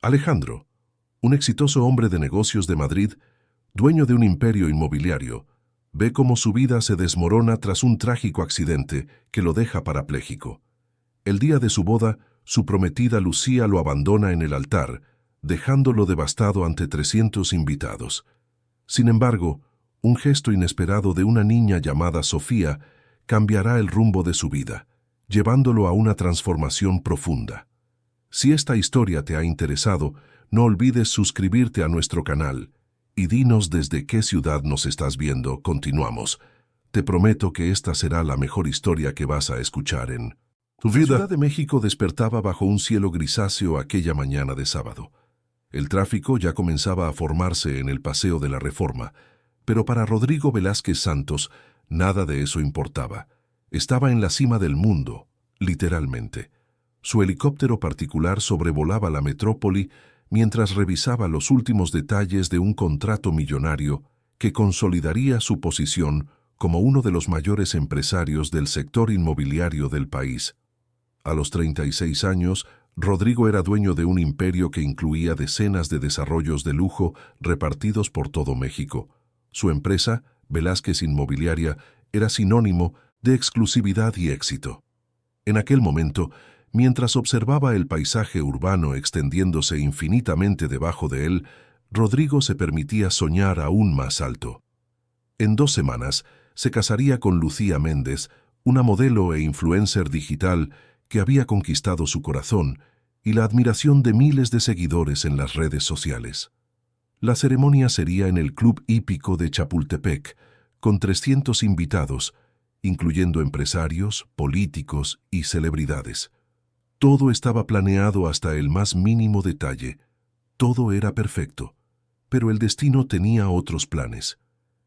Alejandro, un exitoso hombre de negocios de Madrid, dueño de un imperio inmobiliario, ve cómo su vida se desmorona tras un trágico accidente que lo deja parapléjico. El día de su boda, su prometida Lucía lo abandona en el altar, dejándolo devastado ante 300 invitados. Sin embargo, un gesto inesperado de una niña llamada Sofía cambiará el rumbo de su vida, llevándolo a una transformación profunda. Si esta historia te ha interesado, no olvides suscribirte a nuestro canal y dinos desde qué ciudad nos estás viendo. Continuamos. Te prometo que esta será la mejor historia que vas a escuchar en tu vida. La Ciudad de México despertaba bajo un cielo grisáceo aquella mañana de sábado. El tráfico ya comenzaba a formarse en el Paseo de la Reforma, pero para Rodrigo Velázquez Santos nada de eso importaba. Estaba en la cima del mundo, literalmente. Su helicóptero particular sobrevolaba la metrópoli mientras revisaba los últimos detalles de un contrato millonario que consolidaría su posición como uno de los mayores empresarios del sector inmobiliario del país. A los 36 años, Rodrigo era dueño de un imperio que incluía decenas de desarrollos de lujo repartidos por todo México. Su empresa, Velázquez Inmobiliaria, era sinónimo de exclusividad y éxito. En aquel momento, mientras observaba el paisaje urbano extendiéndose infinitamente debajo de él, Rodrigo se permitía soñar aún más alto. En 2 semanas se casaría con Lucía Méndez, una modelo e influencer digital que había conquistado su corazón y la admiración de miles de seguidores en las redes sociales. La ceremonia sería en el Club Hípico de Chapultepec, con 300 invitados, incluyendo empresarios, políticos y celebridades. Todo estaba planeado hasta el más mínimo detalle. Todo era perfecto, pero el destino tenía otros planes.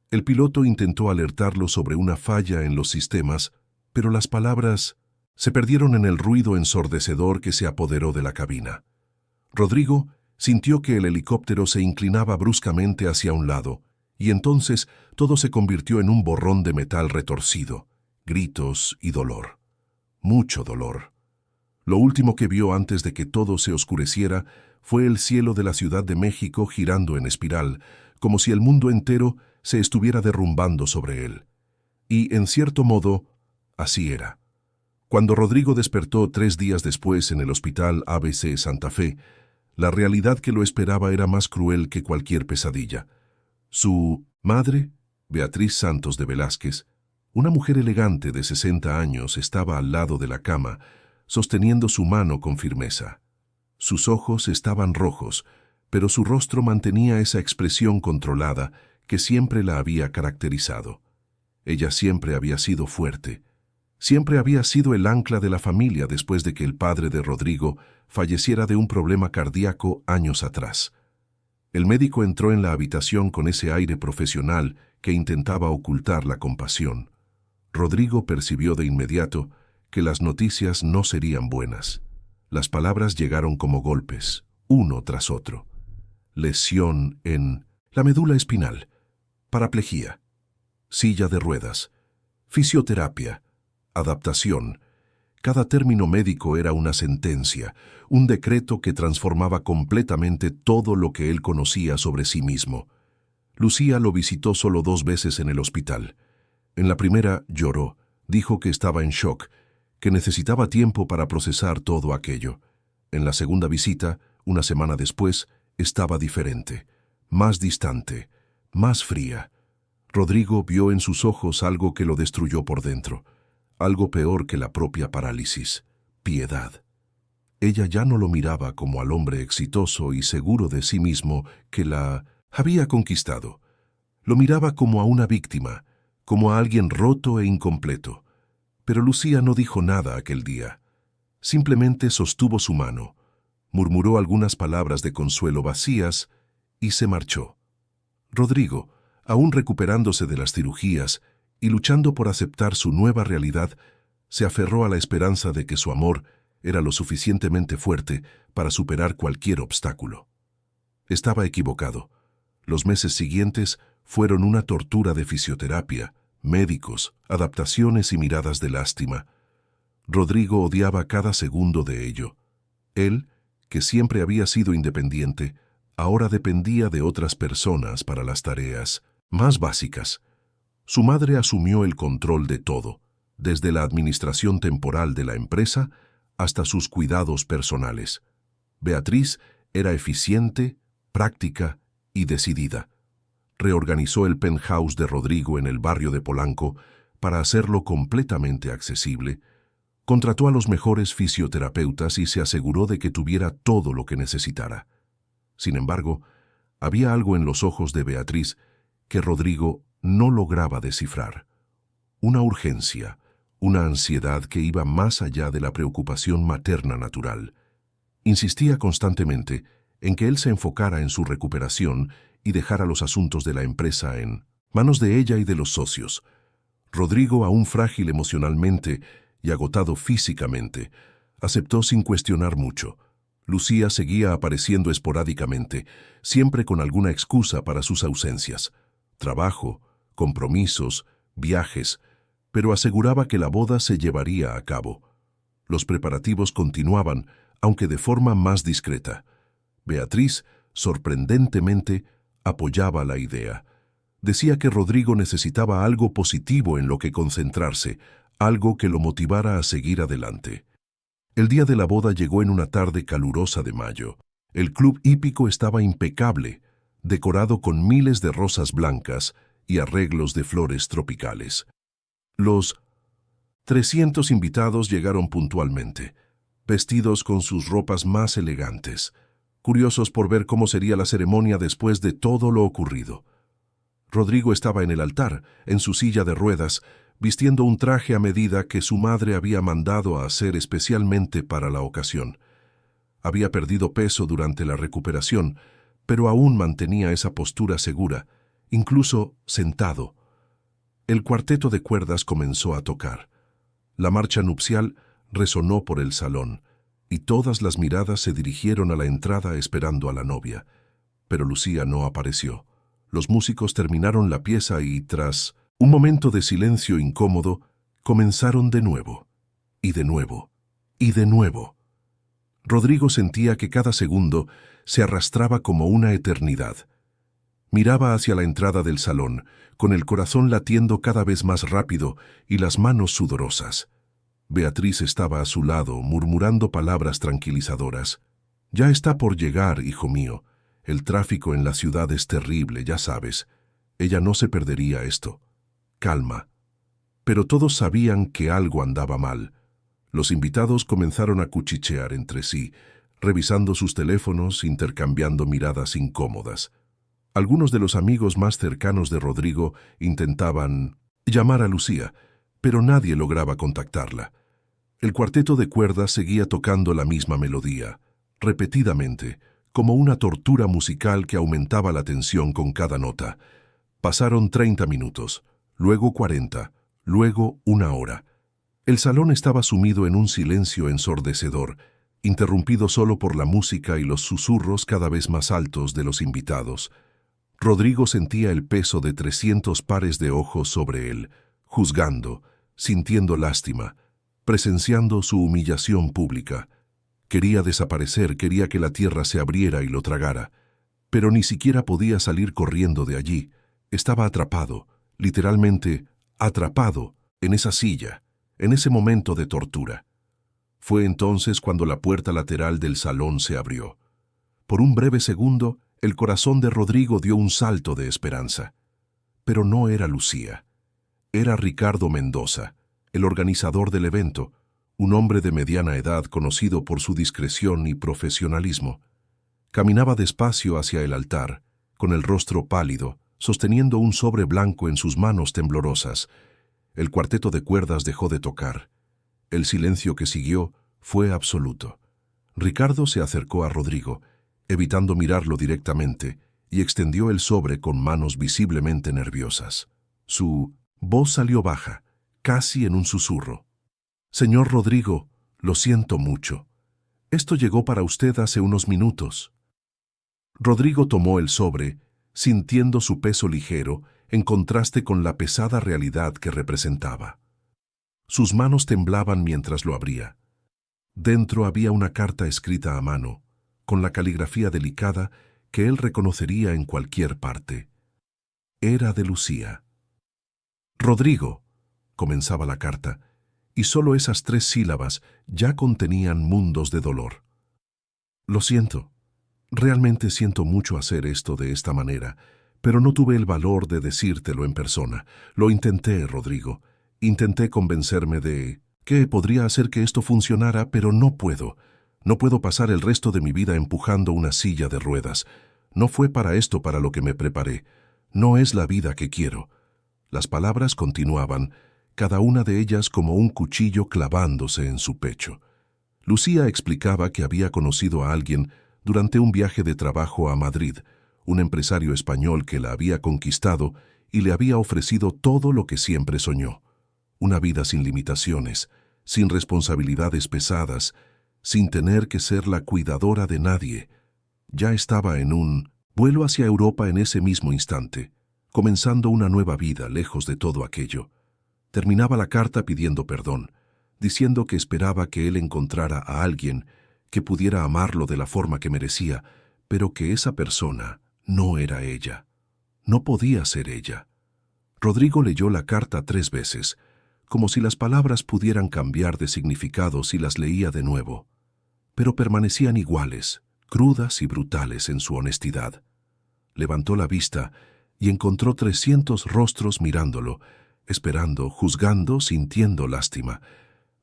El piloto intentó alertarlo sobre una falla en los sistemas, pero las palabras se perdieron en el ruido ensordecedor que se apoderó de la cabina. Rodrigo sintió que el helicóptero se inclinaba bruscamente hacia un lado, y entonces todo se convirtió en un borrón de metal retorcido, gritos y dolor. Mucho dolor. Lo último que vio antes de que todo se oscureciera fue el cielo de la Ciudad de México girando en espiral, como si el mundo entero se estuviera derrumbando sobre él. Y, en cierto modo, así era. Cuando Rodrigo despertó 3 días después en el Hospital ABC Santa Fe, la realidad que lo esperaba era más cruel que cualquier pesadilla. Su madre, Beatriz Santos de Velázquez, una mujer elegante de 60 años, estaba al lado de la cama, sosteniendo su mano con firmeza. Sus ojos estaban rojos, pero su rostro mantenía esa expresión controlada que siempre la había caracterizado. Ella siempre había sido fuerte. Siempre había sido el ancla de la familia después de que el padre de Rodrigo falleciera de un problema cardíaco años atrás. El médico entró en la habitación con ese aire profesional que intentaba ocultar la compasión. Rodrigo percibió de inmediato que las noticias no serían buenas. Las palabras llegaron como golpes, uno tras otro. Lesión en la médula espinal, paraplegia, silla de ruedas, fisioterapia, adaptación. Cada término médico era una sentencia, un decreto que transformaba completamente todo lo que él conocía sobre sí mismo. Lucía lo visitó solo 2 veces en el hospital. En la primera lloró, dijo que estaba en shock, que necesitaba tiempo para procesar todo aquello. En la segunda visita, una semana después, estaba diferente, más distante, más fría. Rodrigo vio en sus ojos algo que lo destruyó por dentro, algo peor que la propia parálisis: piedad. Ella ya no lo miraba como al hombre exitoso y seguro de sí mismo que la había conquistado. Lo miraba como a una víctima, como a alguien roto e incompleto. Pero Lucía no dijo nada aquel día. Simplemente sostuvo su mano, murmuró algunas palabras de consuelo vacías y se marchó. Rodrigo, aún recuperándose de las cirugías y luchando por aceptar su nueva realidad, se aferró a la esperanza de que su amor era lo suficientemente fuerte para superar cualquier obstáculo. Estaba equivocado. Los meses siguientes fueron una tortura de fisioterapia, médicos, adaptaciones y miradas de lástima. Rodrigo odiaba cada segundo de ello. Él, que siempre había sido independiente, ahora dependía de otras personas para las tareas más básicas. Su madre asumió el control de todo, desde la administración temporal de la empresa hasta sus cuidados personales. Beatriz era eficiente, práctica y decidida. Reorganizó el penthouse de Rodrigo en el barrio de Polanco para hacerlo completamente accesible, contrató a los mejores fisioterapeutas y se aseguró de que tuviera todo lo que necesitara. Sin embargo, había algo en los ojos de Beatriz que Rodrigo no lograba descifrar. Una urgencia, una ansiedad que iba más allá de la preocupación materna natural. Insistía constantemente en que él se enfocara en su recuperación y dejara los asuntos de la empresa en manos de ella y de los socios. Rodrigo, aún frágil emocionalmente y agotado físicamente, aceptó sin cuestionar mucho. Lucía seguía apareciendo esporádicamente, siempre con alguna excusa para sus ausencias. Trabajo, compromisos, viajes, pero aseguraba que la boda se llevaría a cabo. Los preparativos continuaban, aunque de forma más discreta. Beatriz, sorprendentemente, apoyaba la idea. Decía que Rodrigo necesitaba algo positivo en lo que concentrarse, algo que lo motivara a seguir adelante. El día de la boda llegó en una tarde calurosa de mayo. El club hípico estaba impecable, decorado con miles de rosas blancas y arreglos de flores tropicales. Los 300 invitados llegaron puntualmente, vestidos con sus ropas más elegantes, curiosos por ver cómo sería la ceremonia después de todo lo ocurrido. Rodrigo estaba en el altar, en su silla de ruedas, vistiendo un traje a medida que su madre había mandado a hacer especialmente para la ocasión. Había perdido peso durante la recuperación, pero aún mantenía esa postura segura, incluso sentado. El cuarteto de cuerdas comenzó a tocar. La marcha nupcial resonó por el salón, y todas las miradas se dirigieron a la entrada esperando a la novia. Pero Lucía no apareció. Los músicos terminaron la pieza y, tras un momento de silencio incómodo, comenzaron de nuevo, y de nuevo, y de nuevo. Rodrigo sentía que cada segundo se arrastraba como una eternidad. Miraba hacia la entrada del salón, con el corazón latiendo cada vez más rápido y las manos sudorosas. Beatriz estaba a su lado, murmurando palabras tranquilizadoras. «Ya está por llegar, hijo mío. El tráfico en la ciudad es terrible, ya sabes. Ella no se perdería esto. Calma». Pero todos sabían que algo andaba mal. Los invitados comenzaron a cuchichear entre sí, revisando sus teléfonos, intercambiando miradas incómodas. Algunos de los amigos más cercanos de Rodrigo intentaban llamar a Lucía, pero nadie lograba contactarla. El cuarteto de cuerdas seguía tocando la misma melodía, repetidamente, como una tortura musical que aumentaba la tensión con cada nota. Pasaron 30 minutos, luego 40, luego 1 hora. El salón estaba sumido en un silencio ensordecedor, interrumpido solo por la música y los susurros cada vez más altos de los invitados. Rodrigo sentía el peso de 300 pares de ojos sobre él, juzgando, sintiendo lástima, presenciando su humillación pública. Quería desaparecer, quería que la tierra se abriera y lo tragara, pero ni siquiera podía salir corriendo de allí. Estaba atrapado, literalmente atrapado, en esa silla, en ese momento de tortura. Fue entonces cuando la puerta lateral del salón se abrió. Por un breve segundo, el corazón de Rodrigo dio un salto de esperanza. Pero no era Lucía. Era Ricardo Mendoza, el organizador del evento, un hombre de mediana edad conocido por su discreción y profesionalismo. Caminaba despacio hacia el altar, con el rostro pálido, sosteniendo un sobre blanco en sus manos temblorosas. El cuarteto de cuerdas dejó de tocar. El silencio que siguió fue absoluto. Ricardo se acercó a Rodrigo, evitando mirarlo directamente, y extendió el sobre con manos visiblemente nerviosas. Su voz salió baja, casi en un susurro. «Señor Rodrigo, lo siento mucho. Esto llegó para usted hace unos minutos». Rodrigo tomó el sobre, sintiendo su peso ligero en contraste con la pesada realidad que representaba. Sus manos temblaban mientras lo abría. Dentro había una carta escrita a mano, con la caligrafía delicada que él reconocería en cualquier parte. Era de Lucía. Rodrigo, comenzaba la carta, y solo esas 3 sílabas ya contenían mundos de dolor. Lo siento. Realmente siento mucho hacer esto de esta manera, pero no tuve el valor de decírtelo en persona. Lo intenté, Rodrigo. Intenté convencerme de que podría hacer que esto funcionara, pero no puedo. No puedo pasar el resto de mi vida empujando una silla de ruedas. No fue para esto para lo que me preparé. No es la vida que quiero. Las palabras continuaban, cada una de ellas como un cuchillo clavándose en su pecho. Lucía explicaba que había conocido a alguien durante un viaje de trabajo a Madrid, un empresario español que la había conquistado y le había ofrecido todo lo que siempre soñó. Una vida sin limitaciones, sin responsabilidades pesadas, sin tener que ser la cuidadora de nadie. Ya estaba en un vuelo hacia Europa en ese mismo instante, comenzando una nueva vida lejos de todo aquello. Terminaba la carta pidiendo perdón, diciendo que esperaba que él encontrara a alguien que pudiera amarlo de la forma que merecía, pero que esa persona no era ella. No podía ser ella. Rodrigo leyó la carta 3 veces, como si las palabras pudieran cambiar de significado si las leía de nuevo, pero permanecían iguales, crudas y brutales en su honestidad. Levantó la vista y encontró 300 rostros mirándolo, esperando, juzgando, sintiendo lástima.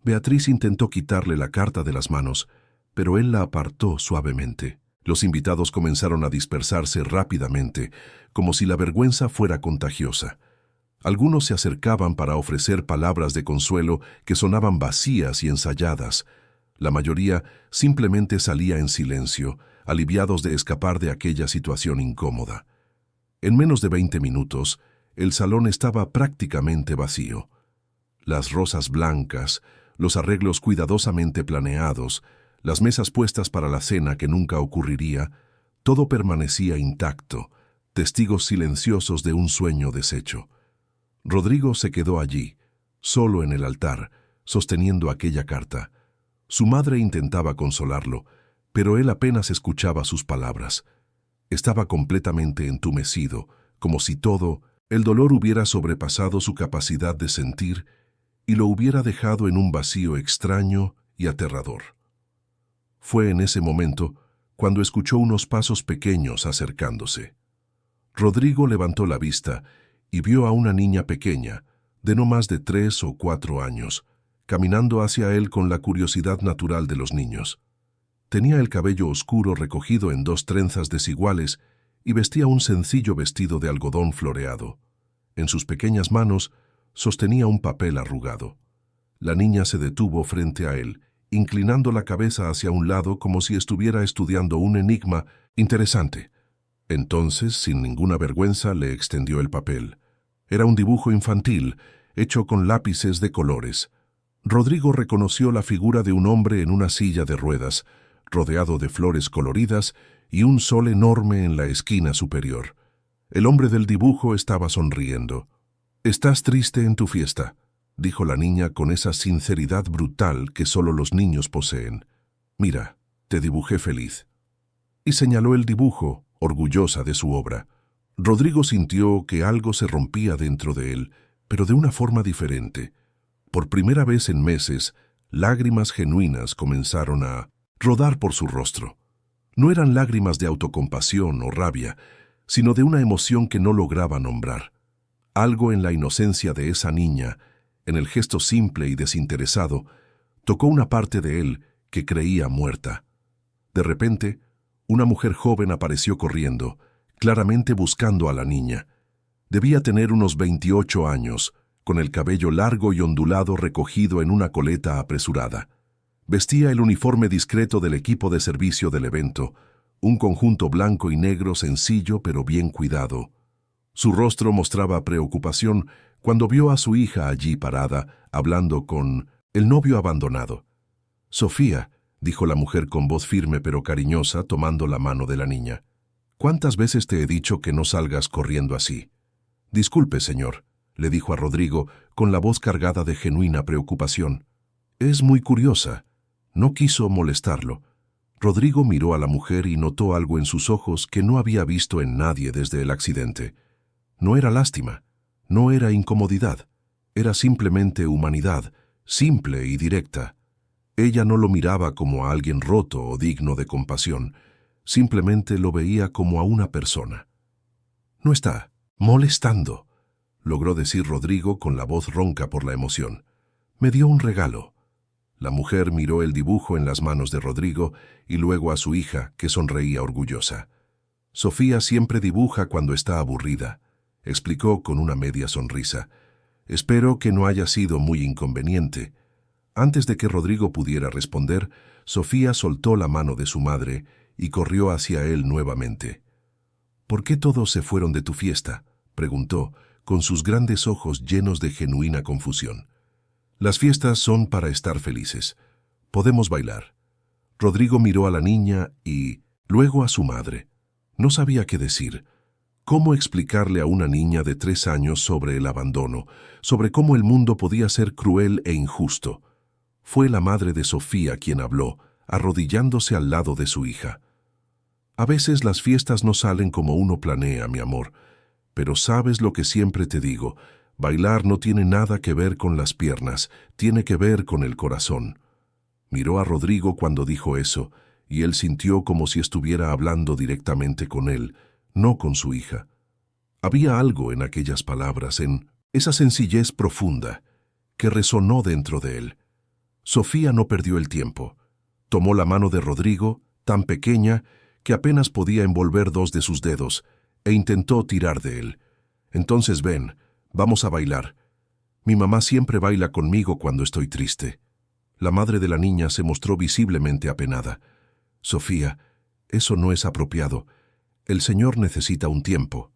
Beatriz intentó quitarle la carta de las manos, pero él la apartó suavemente. Los invitados comenzaron a dispersarse rápidamente, como si la vergüenza fuera contagiosa. Algunos se acercaban para ofrecer palabras de consuelo que sonaban vacías y ensayadas. La mayoría simplemente salía en silencio, aliviados de escapar de aquella situación incómoda. En menos de 20 minutos, el salón estaba prácticamente vacío. Las rosas blancas, los arreglos cuidadosamente planeados, las mesas puestas para la cena que nunca ocurriría, todo permanecía intacto, testigos silenciosos de un sueño deshecho. Rodrigo se quedó allí, solo en el altar, sosteniendo aquella carta. Su madre intentaba consolarlo, pero él apenas escuchaba sus palabras. Estaba completamente entumecido, como si todo, el dolor hubiera sobrepasado su capacidad de sentir y lo hubiera dejado en un vacío extraño y aterrador. Fue en ese momento cuando escuchó unos pasos pequeños acercándose. Rodrigo levantó la vista y vio a una niña pequeña, de no más de 3 o 4 años, caminando hacia él con la curiosidad natural de los niños. Tenía el cabello oscuro recogido en 2 trenzas desiguales y vestía un sencillo vestido de algodón floreado. En sus pequeñas manos sostenía un papel arrugado. La niña se detuvo frente a él, inclinando la cabeza hacia un lado como si estuviera estudiando un enigma interesante. Entonces, sin ninguna vergüenza, le extendió el papel. Era un dibujo infantil, hecho con lápices de colores. Rodrigo reconoció la figura de un hombre en una silla de ruedas, rodeado de flores coloridas y un sol enorme en la esquina superior. El hombre del dibujo estaba sonriendo. «¿Estás triste en tu fiesta?», dijo la niña con esa sinceridad brutal que solo los niños poseen. «Mira, te dibujé feliz». Y señaló el dibujo, orgullosa de su obra. Rodrigo sintió que algo se rompía dentro de él, pero de una forma diferente. Por primera vez en meses, lágrimas genuinas comenzaron a rodar por su rostro. No eran lágrimas de autocompasión o rabia, sino de una emoción que no lograba nombrar. Algo en la inocencia de esa niña, en el gesto simple y desinteresado, tocó una parte de él que creía muerta. De repente, una mujer joven apareció corriendo, claramente buscando a la niña. Debía tener unos 28 años, con el cabello largo y ondulado recogido en una coleta apresurada. Vestía el uniforme discreto del equipo de servicio del evento, un conjunto blanco y negro sencillo pero bien cuidado. Su rostro mostraba preocupación cuando vio a su hija allí parada, hablando con el novio abandonado. «Sofía», dijo la mujer con voz firme pero cariñosa, tomando la mano de la niña. «¿Cuántas veces te he dicho que no salgas corriendo así?» «Disculpe, señor», le dijo a Rodrigo, con la voz cargada de genuina preocupación. «Es muy curiosa. No quiso molestarlo. Rodrigo miró a la mujer y notó algo en sus ojos que no había visto en nadie desde el accidente. No era lástima, no era incomodidad, era simplemente humanidad, simple y directa. Ella no lo miraba como a alguien roto o digno de compasión, simplemente lo veía como a una persona. «No está molestando», logró decir Rodrigo con la voz ronca por la emoción. «Me dio un regalo». La mujer miró el dibujo en las manos de Rodrigo y luego a su hija, que sonreía orgullosa. «Sofía siempre dibuja cuando está aburrida», explicó con una media sonrisa. «Espero que no haya sido muy inconveniente». Antes de que Rodrigo pudiera responder, Sofía soltó la mano de su madre y corrió hacia él nuevamente. «¿Por qué todos se fueron de tu fiesta?», preguntó, con sus grandes ojos llenos de genuina confusión. «Las fiestas son para estar felices. Podemos bailar». Rodrigo miró a la niña y luego a su madre. No sabía qué decir. ¿Cómo explicarle a una niña de 3 años sobre el abandono, sobre cómo el mundo podía ser cruel e injusto? Fue la madre de Sofía quien habló, arrodillándose al lado de su hija. «A veces las fiestas no salen como uno planea, mi amor, pero sabes lo que siempre te digo, bailar no tiene nada que ver con las piernas, tiene que ver con el corazón». Miró a Rodrigo cuando dijo eso, y él sintió como si estuviera hablando directamente con él, no con su hija. Había algo en aquellas palabras, en esa sencillez profunda, que resonó dentro de él. Sofía no perdió el tiempo. Tomó la mano de Rodrigo, tan pequeña que apenas podía envolver 2 de sus dedos, e intentó tirar de él. «Entonces ven, vamos a bailar. Mi mamá siempre baila conmigo cuando estoy triste». La madre de la niña se mostró visiblemente apenada. «Sofía, eso no es apropiado. El Señor necesita un tiempo»,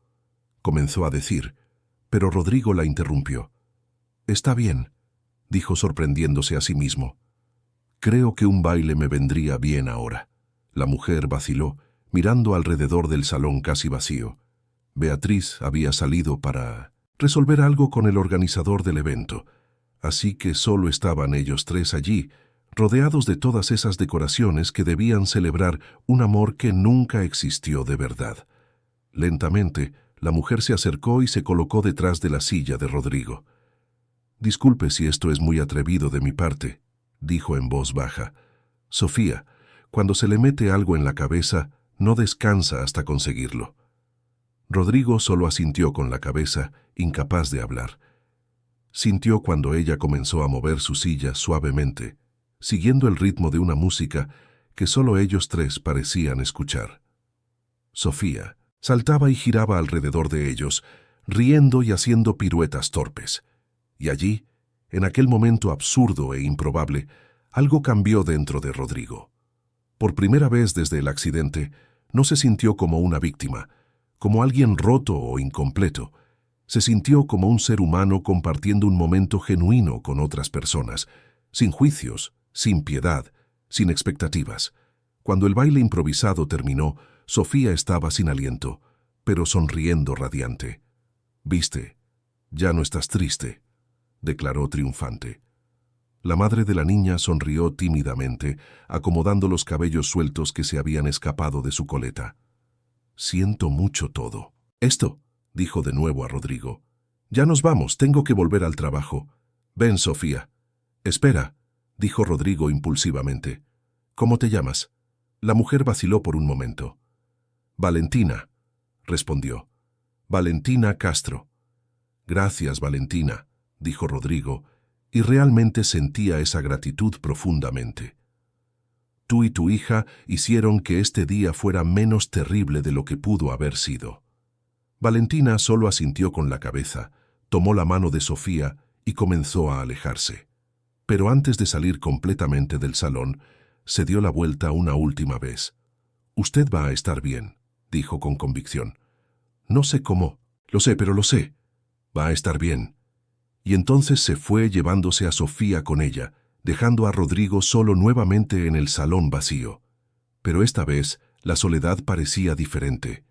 comenzó a decir, pero Rodrigo la interrumpió. «Está bien», dijo sorprendiéndose a sí mismo. «Creo que un baile me vendría bien ahora». La mujer vaciló, mirando alrededor del salón casi vacío. Beatriz había salido para resolver algo con el organizador del evento, así que solo estaban ellos 3 allí, rodeados de todas esas decoraciones que debían celebrar un amor que nunca existió de verdad. Lentamente, la mujer se acercó y se colocó detrás de la silla de Rodrigo. «Disculpe si esto es muy atrevido de mi parte», dijo en voz baja. «Sofía, cuando se le mete algo en la cabeza, no descansa hasta conseguirlo». Rodrigo solo asintió con la cabeza, incapaz de hablar. Sintió cuando ella comenzó a mover su silla suavemente, siguiendo el ritmo de una música que solo ellos 3 parecían escuchar. Sofía saltaba y giraba alrededor de ellos, riendo y haciendo piruetas torpes. Y allí, en aquel momento absurdo e improbable, algo cambió dentro de Rodrigo. Por primera vez desde el accidente, no se sintió como una víctima, como alguien roto o incompleto. Se sintió como un ser humano compartiendo un momento genuino con otras personas, sin juicios, sin piedad, sin expectativas. Cuando el baile improvisado terminó, Sofía estaba sin aliento, pero sonriendo radiante. «Viste, ya no estás triste», declaró triunfante. La madre de la niña sonrió tímidamente, acomodando los cabellos sueltos que se habían escapado de su coleta. «Siento mucho todo». «Esto», dijo de nuevo a Rodrigo. «Ya nos vamos, tengo que volver al trabajo». «Ven, Sofía». «Espera», dijo Rodrigo impulsivamente. «¿Cómo te llamas?» La mujer vaciló por un momento. «Valentina», respondió. «Valentina Castro». «Gracias, Valentina», dijo Rodrigo, y realmente sentía esa gratitud profundamente. «Tú y tu hija hicieron que este día fuera menos terrible de lo que pudo haber sido». Valentina solo asintió con la cabeza, tomó la mano de Sofía y comenzó a alejarse. Pero antes de salir completamente del salón, se dio la vuelta una última vez. «Usted va a estar bien», dijo con convicción. «No sé cómo, lo sé, pero lo sé. Va a estar bien». Y entonces se fue llevándose a Sofía con ella, dejando a Rodrigo solo nuevamente en el salón vacío. Pero esta vez la soledad parecía diferente,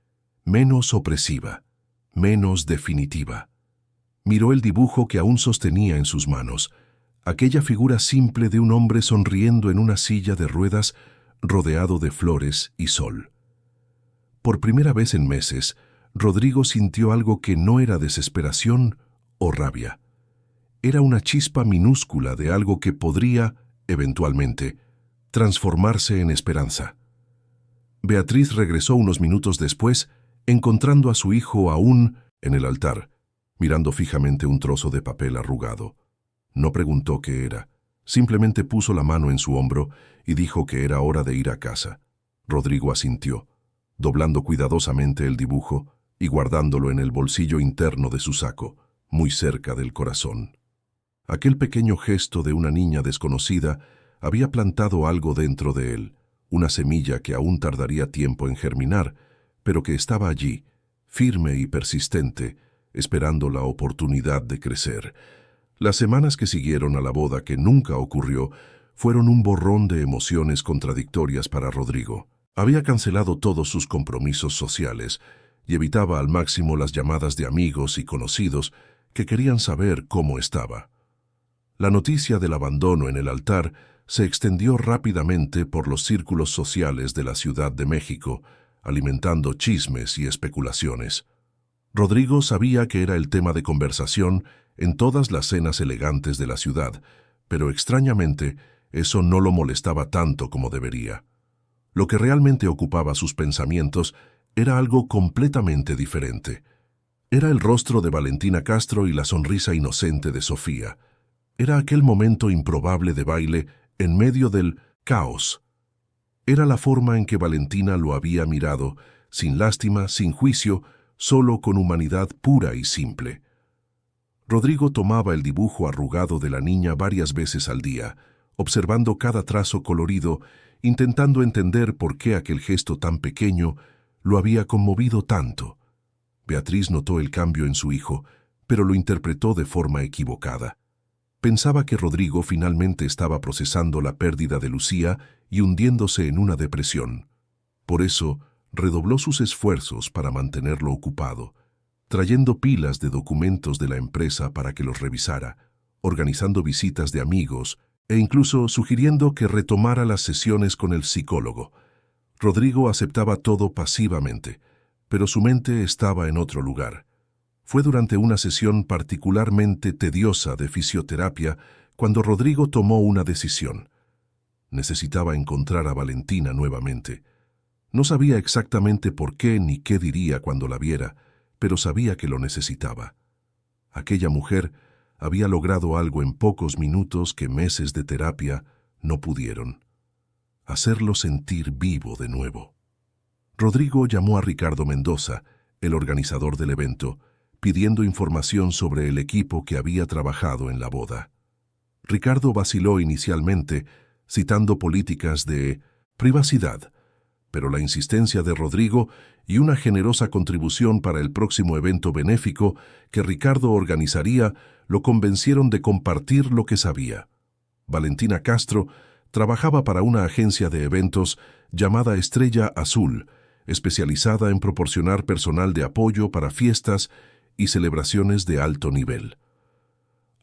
menos opresiva, menos definitiva. Miró el dibujo que aún sostenía en sus manos. Aquella figura simple de un hombre sonriendo en una silla de ruedas rodeado de flores y sol. Por primera vez en meses, Rodrigo sintió algo que no era desesperación o rabia. Era una chispa minúscula de algo que podría, eventualmente, transformarse en esperanza. Beatriz regresó unos minutos después, encontrando a su hijo aún en el altar, mirando fijamente un trozo de papel arrugado. No preguntó qué era, simplemente puso la mano en su hombro y dijo que era hora de ir a casa. Rodrigo asintió, doblando cuidadosamente el dibujo y guardándolo en el bolsillo interno de su saco, muy cerca del corazón. Aquel pequeño gesto de una niña desconocida había plantado algo dentro de él, una semilla que aún tardaría tiempo en germinar, pero que estaba allí, firme y persistente, esperando la oportunidad de crecer. Las semanas que siguieron a la boda, que nunca ocurrió, fueron un borrón de emociones contradictorias para Rodrigo. Había cancelado todos sus compromisos sociales y evitaba al máximo las llamadas de amigos y conocidos que querían saber cómo estaba. La noticia del abandono en el altar se extendió rápidamente por los círculos sociales de la Ciudad de México, alimentando chismes y especulaciones. Rodrigo sabía que era el tema de conversación en todas las cenas elegantes de la ciudad, pero extrañamente eso no lo molestaba tanto como debería. Lo que realmente ocupaba sus pensamientos era algo completamente diferente. Era el rostro de Valentina Castro y la sonrisa inocente de Sofía. Era aquel momento improbable de baile en medio del caos. Era la forma en que Valentina lo había mirado, sin lástima, sin juicio, solo con humanidad pura y simple. Rodrigo tomaba el dibujo arrugado de la niña varias veces al día, observando cada trazo colorido, intentando entender por qué aquel gesto tan pequeño lo había conmovido tanto. Beatriz notó el cambio en su hijo, pero lo interpretó de forma equivocada. Pensaba que Rodrigo finalmente estaba procesando la pérdida de Lucía y hundiéndose en una depresión. Por eso, redobló sus esfuerzos para mantenerlo ocupado, trayendo pilas de documentos de la empresa para que los revisara, organizando visitas de amigos e incluso sugiriendo que retomara las sesiones con el psicólogo. Rodrigo aceptaba todo pasivamente, pero su mente estaba en otro lugar. Fue durante una sesión particularmente tediosa de fisioterapia cuando Rodrigo tomó una decisión. Necesitaba encontrar a Valentina nuevamente. No sabía exactamente por qué ni qué diría cuando la viera, pero sabía que lo necesitaba. Aquella mujer había logrado algo en pocos minutos que meses de terapia no pudieron: hacerlo sentir vivo de nuevo. Rodrigo llamó a Ricardo Mendoza, el organizador del evento, pidiendo información sobre el equipo que había trabajado en la boda. Ricardo vaciló inicialmente, citando políticas de privacidad, pero la insistencia de Rodrigo y una generosa contribución para el próximo evento benéfico que Ricardo organizaría lo convencieron de compartir lo que sabía. Valentina Castro trabajaba para una agencia de eventos llamada Estrella Azul, especializada en proporcionar personal de apoyo para fiestas y celebraciones de alto nivel.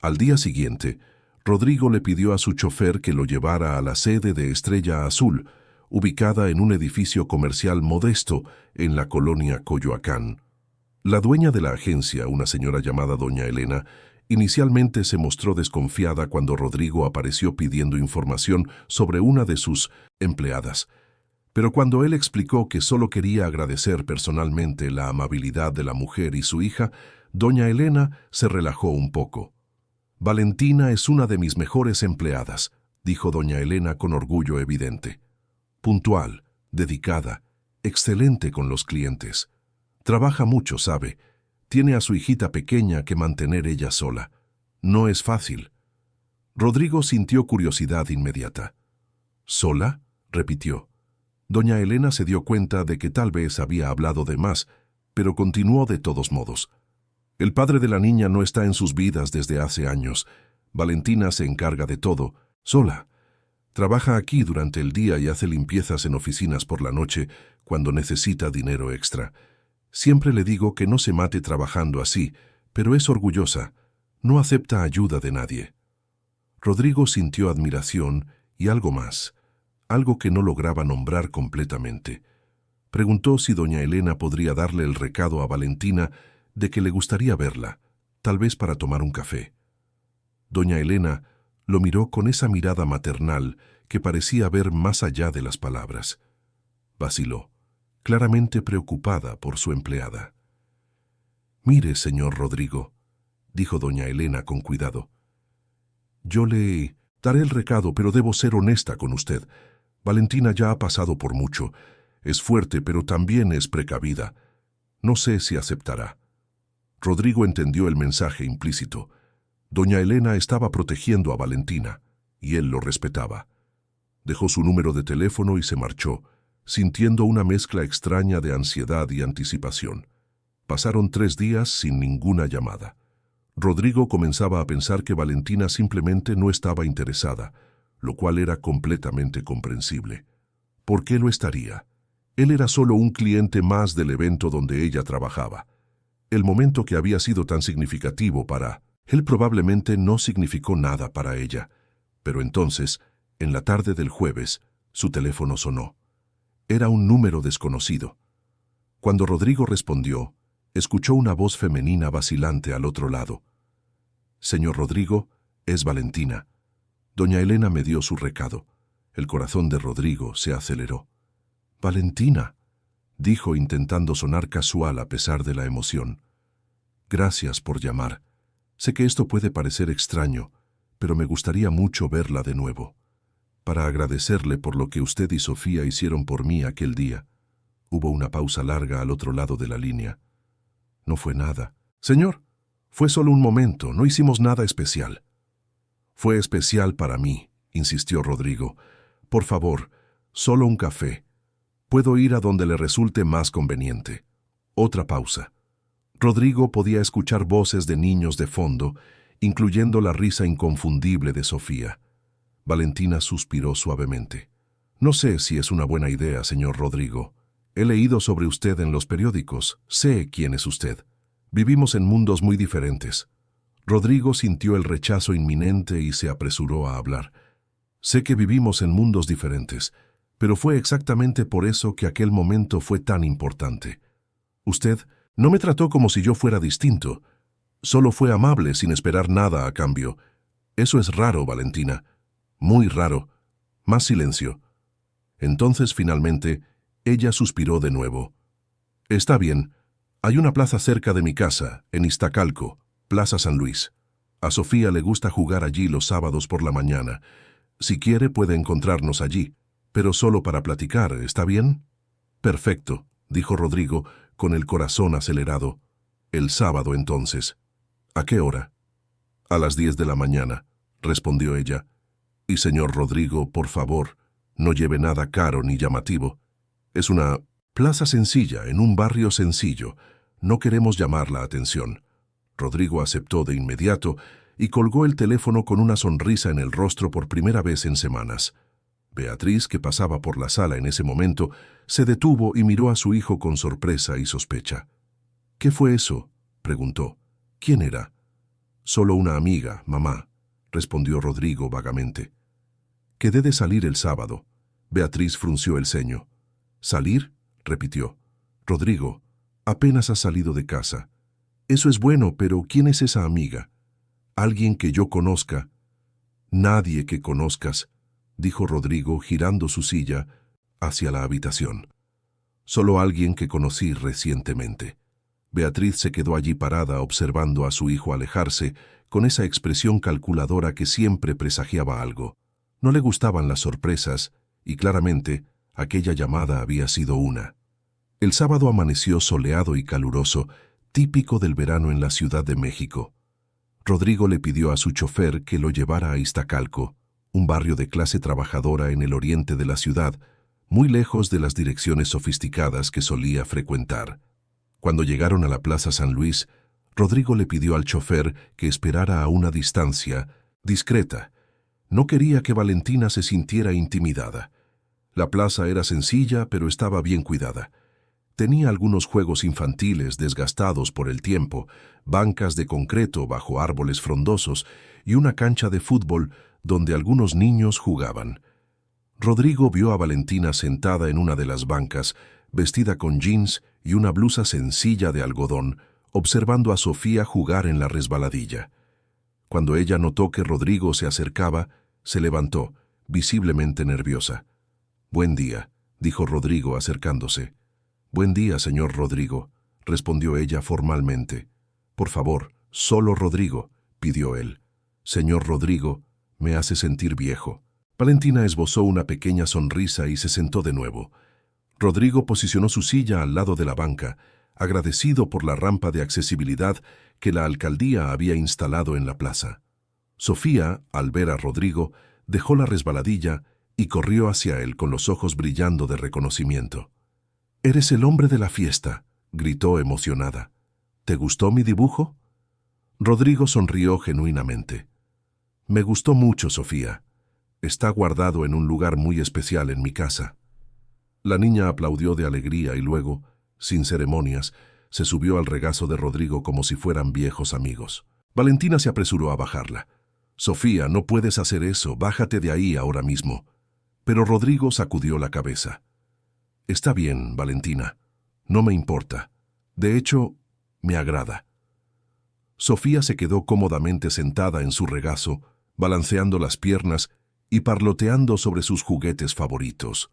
Al día siguiente, Rodrigo le pidió a su chofer que lo llevara a la sede de Estrella Azul, ubicada en un edificio comercial modesto en la colonia Coyoacán. La dueña de la agencia, una señora llamada doña Elena, inicialmente se mostró desconfiada cuando Rodrigo apareció pidiendo información sobre una de sus empleadas. Pero cuando él explicó que solo quería agradecer personalmente la amabilidad de la mujer y su hija, doña Elena se relajó un poco. «Valentina es una de mis mejores empleadas», dijo doña Elena con orgullo evidente. «Puntual, dedicada, excelente con los clientes. Trabaja mucho, sabe. Tiene a su hijita pequeña que mantener ella sola. No es fácil». Rodrigo sintió curiosidad inmediata. «¿Sola?», repitió. Doña Elena se dio cuenta de que tal vez había hablado de más, pero continuó de todos modos. «El padre de la niña no está en sus vidas desde hace años. Valentina se encarga de todo, sola. Trabaja aquí durante el día y hace limpiezas en oficinas por la noche cuando necesita dinero extra. Siempre le digo que no se mate trabajando así, pero es orgullosa. No acepta ayuda de nadie». Rodrigo sintió admiración y algo más. algo que no lograba nombrar completamente. Preguntó si doña Elena podría darle el recado a Valentina de que le gustaría verla, tal vez para tomar un café. Doña Elena lo miró con esa mirada maternal que parecía ver más allá de las palabras. Vaciló, claramente preocupada por su empleada. «Mire, señor Rodrigo», dijo doña Elena con cuidado. «Yo le daré el recado, pero debo ser honesta con usted. Valentina ya ha pasado por mucho. Es fuerte, pero también es precavida. No sé si aceptará». Rodrigo entendió el mensaje implícito. Doña Elena estaba protegiendo a Valentina, y él lo respetaba. Dejó su número de teléfono y se marchó, sintiendo una mezcla extraña de ansiedad y anticipación. Pasaron 3 días sin ninguna llamada. Rodrigo comenzaba a pensar que Valentina simplemente no estaba interesada, lo cual era completamente comprensible. ¿Por qué lo estaría? Él era solo un cliente más del evento donde ella trabajaba. El momento que había sido tan significativo para él probablemente no significó nada para ella. Pero entonces, en la tarde del jueves, su teléfono sonó. Era un número desconocido. Cuando Rodrigo respondió, escuchó una voz femenina vacilante al otro lado. «Señor Rodrigo, es Valentina. Doña Elena me dio su recado». El corazón de Rodrigo se aceleró. «Valentina», dijo intentando sonar casual a pesar de la emoción. «Gracias por llamar. Sé que esto puede parecer extraño, pero me gustaría mucho verla de nuevo, para agradecerle por lo que usted y Sofía hicieron por mí aquel día». Hubo una pausa larga al otro lado de la línea. «No fue nada». «Señor, fue solo un momento, no hicimos nada especial». «Fue especial para mí», insistió Rodrigo. «Por favor, solo un café. Puedo ir a donde le resulte más conveniente». Otra pausa. Rodrigo podía escuchar voces de niños de fondo, incluyendo la risa inconfundible de Sofía. Valentina suspiró suavemente. «No sé si es una buena idea, señor Rodrigo. He leído sobre usted en los periódicos. Sé quién es usted. Vivimos en mundos muy diferentes». Rodrigo sintió el rechazo inminente y se apresuró a hablar. «Sé que vivimos en mundos diferentes, pero fue exactamente por eso que aquel momento fue tan importante. Usted no me trató como si yo fuera distinto. Solo fue amable sin esperar nada a cambio. Eso es raro, Valentina. Muy raro». Más silencio. Entonces, finalmente, ella suspiró de nuevo. «Está bien. Hay una plaza cerca de mi casa, en Iztacalco, Plaza San Luis. A Sofía le gusta jugar allí los sábados por la mañana. Si quiere, puede encontrarnos allí, pero solo para platicar, ¿está bien?» «Perfecto», dijo Rodrigo, con el corazón acelerado. «El sábado, entonces». «¿A qué hora?» «A las 10 de la mañana», respondió ella. «Y señor Rodrigo, por favor, no lleve nada caro ni llamativo. Es una plaza sencilla, en un barrio sencillo. No queremos llamar la atención». Rodrigo aceptó de inmediato y colgó el teléfono con una sonrisa en el rostro por primera vez en semanas. Beatriz, que pasaba por la sala en ese momento, se detuvo y miró a su hijo con sorpresa y sospecha. «¿Qué fue eso?», preguntó. «¿Quién era?» «Solo una amiga, mamá», respondió Rodrigo vagamente. «Quedé de salir el sábado». Beatriz frunció el ceño. «¿Salir?», repitió. «Rodrigo, apenas has salido de casa. Eso es bueno, pero ¿quién es esa amiga?» «Alguien que yo conozca». «Nadie que conozcas», dijo Rodrigo girando su silla hacia la habitación. «Solo alguien que conocí recientemente». Beatriz se quedó allí parada observando a su hijo alejarse con esa expresión calculadora que siempre presagiaba algo. No le gustaban las sorpresas y claramente aquella llamada había sido una. El sábado amaneció soleado y caluroso, típico del verano en la Ciudad de México. Rodrigo le pidió a su chofer que lo llevara a Iztacalco, un barrio de clase trabajadora en el oriente de la ciudad, muy lejos de las direcciones sofisticadas que solía frecuentar. Cuando llegaron a la Plaza San Luis, Rodrigo le pidió al chofer que esperara a una distancia discreta. No quería que Valentina se sintiera intimidada. La plaza era sencilla, pero estaba bien cuidada. Tenía algunos juegos infantiles desgastados por el tiempo, bancas de concreto bajo árboles frondosos y una cancha de fútbol donde algunos niños jugaban. Rodrigo vio a Valentina sentada en una de las bancas, vestida con jeans y una blusa sencilla de algodón, observando a Sofía jugar en la resbaladilla. Cuando ella notó que Rodrigo se acercaba, se levantó, visiblemente nerviosa. «Buen día», dijo Rodrigo acercándose. «Buen día, señor Rodrigo», respondió ella formalmente. «Por favor, solo Rodrigo», pidió él. «Señor Rodrigo, me hace sentir viejo». Valentina esbozó una pequeña sonrisa y se sentó de nuevo. Rodrigo posicionó su silla al lado de la banca, agradecido por la rampa de accesibilidad que la alcaldía había instalado en la plaza. Sofía, al ver a Rodrigo, dejó la resbaladilla y corrió hacia él con los ojos brillando de reconocimiento. «Eres el hombre de la fiesta», gritó emocionada. «¿Te gustó mi dibujo?» Rodrigo sonrió genuinamente. «Me gustó mucho, Sofía. Está guardado en un lugar muy especial en mi casa». La niña aplaudió de alegría y luego, sin ceremonias, se subió al regazo de Rodrigo como si fueran viejos amigos. Valentina se apresuró a bajarla. «Sofía, no puedes hacer eso, bájate de ahí ahora mismo». Pero Rodrigo sacudió la cabeza. «Está bien, Valentina. No me importa. De hecho, me agrada». Sofía se quedó cómodamente sentada en su regazo, balanceando las piernas y parloteando sobre sus juguetes favoritos.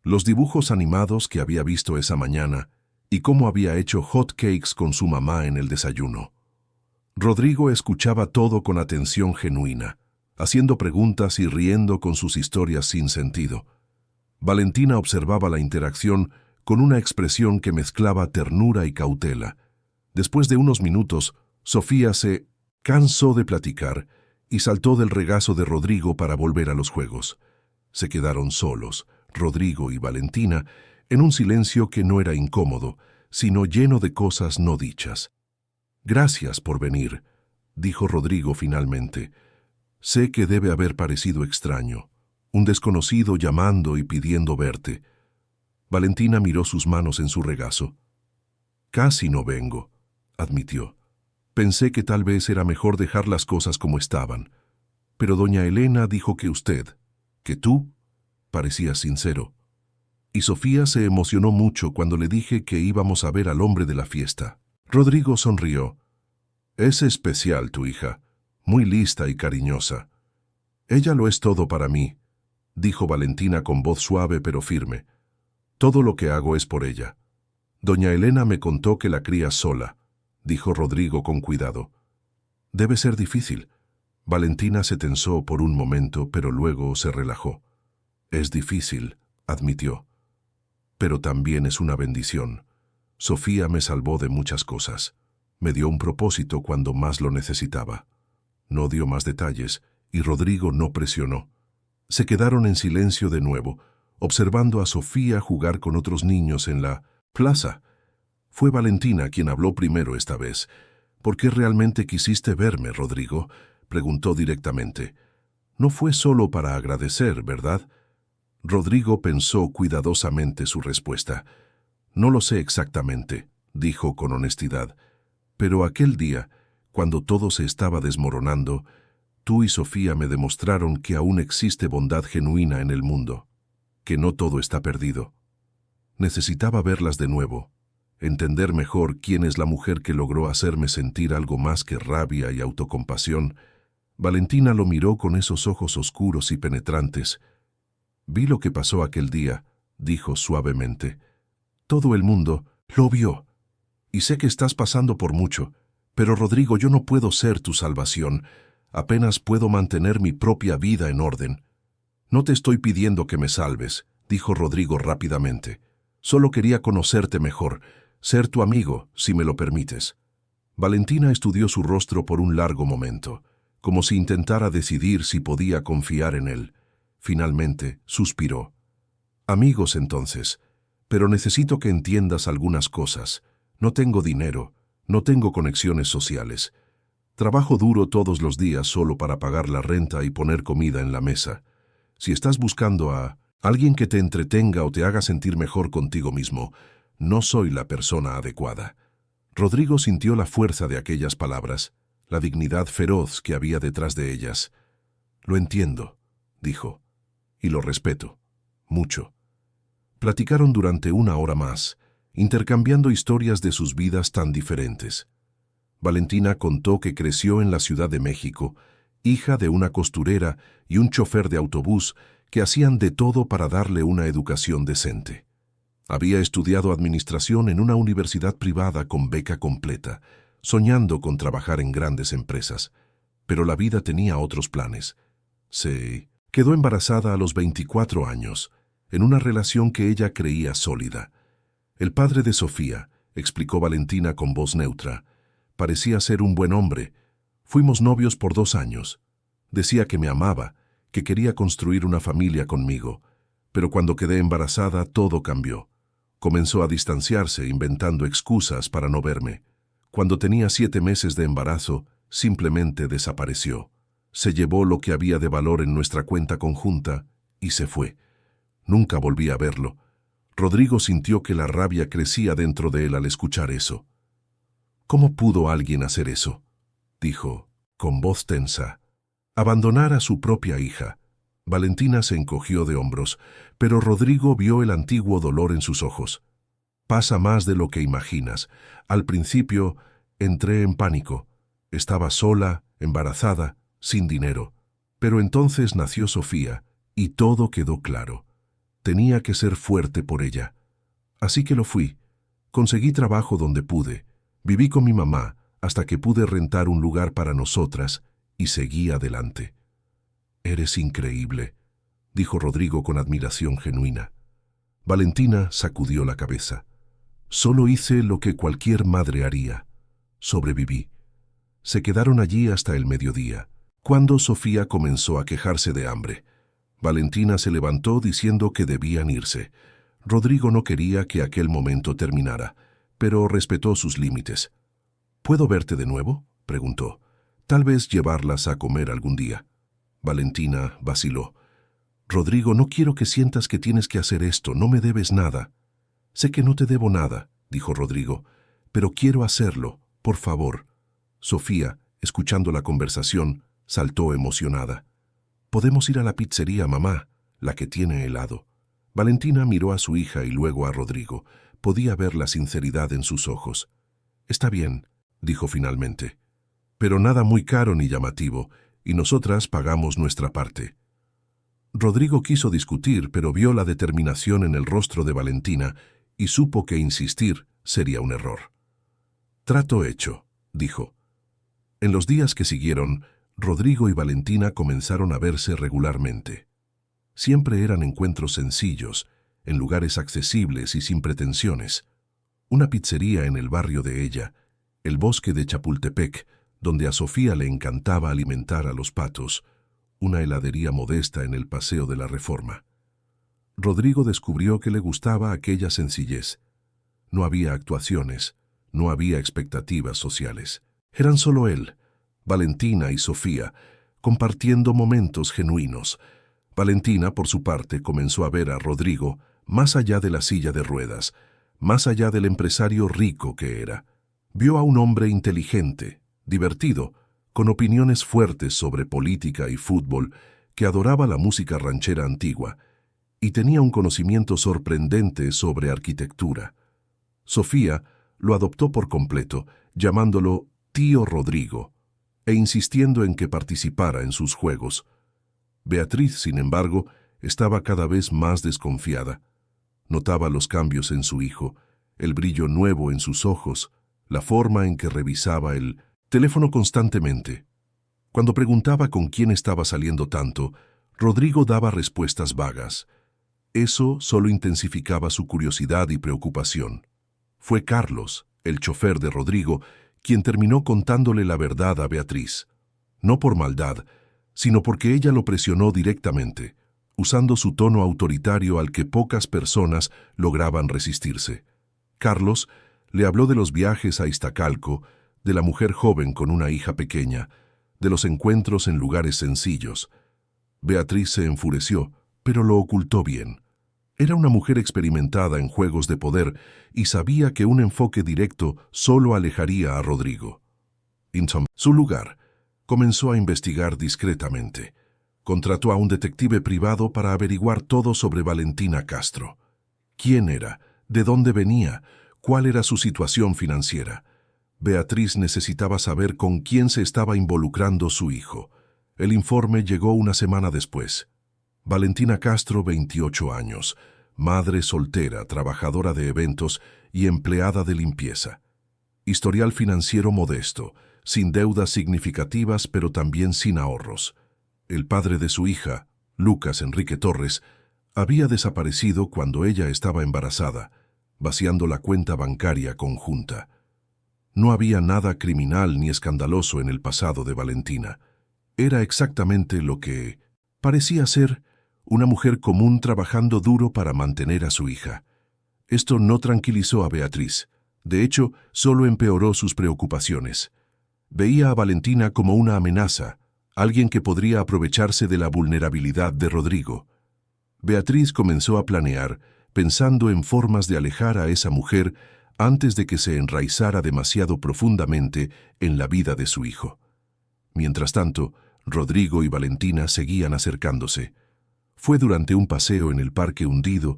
Los dibujos animados que había visto esa mañana y cómo había hecho hot cakes con su mamá en el desayuno. Rodrigo escuchaba todo con atención genuina, haciendo preguntas y riendo con sus historias sin sentido. Valentina observaba la interacción con una expresión que mezclaba ternura y cautela. Después de unos minutos, Sofía se cansó de platicar y saltó del regazo de Rodrigo para volver a los juegos. Se quedaron solos, Rodrigo y Valentina, en un silencio que no era incómodo, sino lleno de cosas no dichas. «Gracias por venir», dijo Rodrigo finalmente. «Sé que debe haber parecido extraño, un desconocido llamando y pidiendo verte». Valentina miró sus manos en su regazo. «Casi no vengo», admitió. «Pensé que tal vez era mejor dejar las cosas como estaban. Pero doña Elena dijo que usted, que tú, parecía sincero. Y Sofía se emocionó mucho cuando le dije que íbamos a ver al hombre de la fiesta». Rodrigo sonrió. «Es especial tu hija, muy lista y cariñosa». «Ella lo es todo para mí», dijo Valentina con voz suave pero firme. «Todo lo que hago es por ella. Doña Elena me contó que la cría sola», dijo Rodrigo con cuidado. «Debe ser difícil». Valentina se tensó por un momento, pero luego se relajó. «Es difícil», admitió. «Pero también es una bendición. Sofía me salvó de muchas cosas. Me dio un propósito cuando más lo necesitaba». No dio más detalles, y Rodrigo no presionó. Se quedaron en silencio de nuevo, observando a Sofía jugar con otros niños en la plaza. Fue Valentina quien habló primero esta vez. «¿Por qué realmente quisiste verme, Rodrigo?», preguntó directamente. «No fue solo para agradecer, ¿verdad?». Rodrigo pensó cuidadosamente su respuesta. «No lo sé exactamente», dijo con honestidad. «Pero aquel día, cuando todo se estaba desmoronando, tú y Sofía me demostraron que aún existe bondad genuina en el mundo, que no todo está perdido. Necesitaba verlas de nuevo, entender mejor quién es la mujer que logró hacerme sentir algo más que rabia y autocompasión». Valentina lo miró con esos ojos oscuros y penetrantes. «Vi lo que pasó aquel día», dijo suavemente. «Todo el mundo lo vio. Y sé que estás pasando por mucho, pero Rodrigo, yo no puedo ser tu salvación. Apenas puedo mantener mi propia vida en orden». «No te estoy pidiendo que me salves», dijo Rodrigo rápidamente. «Solo quería conocerte mejor, ser tu amigo, si me lo permites». Valentina estudió su rostro por un largo momento, como si intentara decidir si podía confiar en él. Finalmente, suspiró. «Amigos, entonces, pero necesito que entiendas algunas cosas. No tengo dinero, no tengo conexiones sociales. Trabajo duro todos los días solo para pagar la renta y poner comida en la mesa. Si estás buscando a alguien que te entretenga o te haga sentir mejor contigo mismo, no soy la persona adecuada». Rodrigo sintió la fuerza de aquellas palabras, la dignidad feroz que había detrás de ellas. «Lo entiendo», dijo, «y lo respeto». mucho. Platicaron durante 1 hora más, intercambiando historias de sus vidas tan diferentes. Valentina contó que creció en la Ciudad de México, hija de una costurera y un chofer de autobús que hacían de todo para darle una educación decente. Había estudiado administración en una universidad privada con beca completa, soñando con trabajar en grandes empresas. Pero la vida tenía otros planes. Se quedó embarazada a los 24 años, en una relación que ella creía sólida. El padre de Sofía, explicó Valentina con voz neutra, parecía ser un buen hombre. Fuimos novios por 2 años. Decía que me amaba, que quería construir una familia conmigo, pero cuando quedé embarazada todo cambió. Comenzó a distanciarse, inventando excusas para no verme. Cuando tenía 7 meses de embarazo, simplemente desapareció. Se llevó lo que había de valor en nuestra cuenta conjunta y se fue. Nunca volví a verlo. Rodrigo sintió que la rabia crecía dentro de él al escuchar eso. ¿Cómo pudo alguien hacer eso?, dijo, con voz tensa. Abandonar a su propia hija. Valentina se encogió de hombros, pero Rodrigo vio el antiguo dolor en sus ojos. Pasa más de lo que imaginas. Al principio, entré en pánico. Estaba sola, embarazada, sin dinero. Pero entonces nació Sofía, y todo quedó claro. Tenía que ser fuerte por ella. Así que lo fui. Conseguí trabajo donde pude. Viví con mi mamá hasta que pude rentar un lugar para nosotras y seguí adelante. «Eres increíble», dijo Rodrigo con admiración genuina. Valentina sacudió la cabeza. «Solo hice lo que cualquier madre haría. Sobreviví». Se quedaron allí hasta el mediodía, cuando Sofía comenzó a quejarse de hambre. Valentina se levantó diciendo que debían irse. Rodrigo no quería que aquel momento terminara, pero respetó sus límites. «¿Puedo verte de nuevo?», preguntó. «Tal vez llevarlas a comer algún día». Valentina vaciló. «Rodrigo, no quiero que sientas que tienes que hacer esto, no me debes nada». «Sé que no te debo nada», dijo Rodrigo, «pero quiero hacerlo, por favor». Sofía, escuchando la conversación, saltó emocionada. «Podemos ir a la pizzería, mamá, la que tiene helado». Valentina miró a su hija y luego a Rodrigo. Podía ver la sinceridad en sus ojos. «Está bien», dijo finalmente, «pero nada muy caro ni llamativo, y nosotras pagamos nuestra parte». Rodrigo quiso discutir, pero vio la determinación en el rostro de Valentina y supo que insistir sería un error. «Trato hecho», dijo. En los días que siguieron, Rodrigo y Valentina comenzaron a verse regularmente. Siempre eran encuentros sencillos, en lugares accesibles y sin pretensiones. Una pizzería en el barrio de ella, el bosque de Chapultepec, donde a Sofía le encantaba alimentar a los patos, una heladería modesta en el Paseo de la Reforma. Rodrigo descubrió que le gustaba aquella sencillez. No había actuaciones, no había expectativas sociales. Eran solo él, Valentina y Sofía, compartiendo momentos genuinos. Valentina, por su parte, comenzó a ver a Rodrigo más allá de la silla de ruedas, más allá del empresario rico que era. Vio a un hombre inteligente, divertido, con opiniones fuertes sobre política y fútbol, que adoraba la música ranchera antigua, y tenía un conocimiento sorprendente sobre arquitectura. Sofía lo adoptó por completo, llamándolo «tío Rodrigo», e insistiendo en que participara en sus juegos. Beatriz, sin embargo, estaba cada vez más desconfiada. Notaba los cambios en su hijo, el brillo nuevo en sus ojos, la forma en que revisaba el teléfono constantemente. Cuando preguntaba con quién estaba saliendo tanto, Rodrigo daba respuestas vagas. Eso solo intensificaba su curiosidad y preocupación. Fue Carlos, el chofer de Rodrigo, quien terminó contándole la verdad a Beatriz. No por maldad, sino porque ella lo presionó directamente, usando su tono autoritario al que pocas personas lograban resistirse. Carlos le habló de los viajes a Iztacalco, de la mujer joven con una hija pequeña, de los encuentros en lugares sencillos. Beatriz se enfureció, pero lo ocultó bien. Era una mujer experimentada en juegos de poder y sabía que un enfoque directo solo alejaría a Rodrigo. En su lugar, comenzó a investigar discretamente. Contrató a un detective privado para averiguar todo sobre Valentina Castro. ¿Quién era? ¿De dónde venía? ¿Cuál era su situación financiera? Beatriz necesitaba saber con quién se estaba involucrando su hijo. El informe llegó una semana después. Valentina Castro, 28 años, madre soltera, trabajadora de eventos y empleada de limpieza. Historial financiero modesto, sin deudas significativas pero también sin ahorros. El padre de su hija, Lucas Enrique Torres, había desaparecido cuando ella estaba embarazada, vaciando la cuenta bancaria conjunta. No había nada criminal ni escandaloso en el pasado de Valentina. Era exactamente lo que parecía ser una mujer común trabajando duro para mantener a su hija. Esto no tranquilizó a Beatriz. De hecho, solo empeoró sus preocupaciones. Veía a Valentina como una amenaza, alguien que podría aprovecharse de la vulnerabilidad de Rodrigo. Beatriz comenzó a planear, pensando en formas de alejar a esa mujer antes de que se enraizara demasiado profundamente en la vida de su hijo. Mientras tanto, Rodrigo y Valentina seguían acercándose. Fue durante un paseo en el Parque Hundido,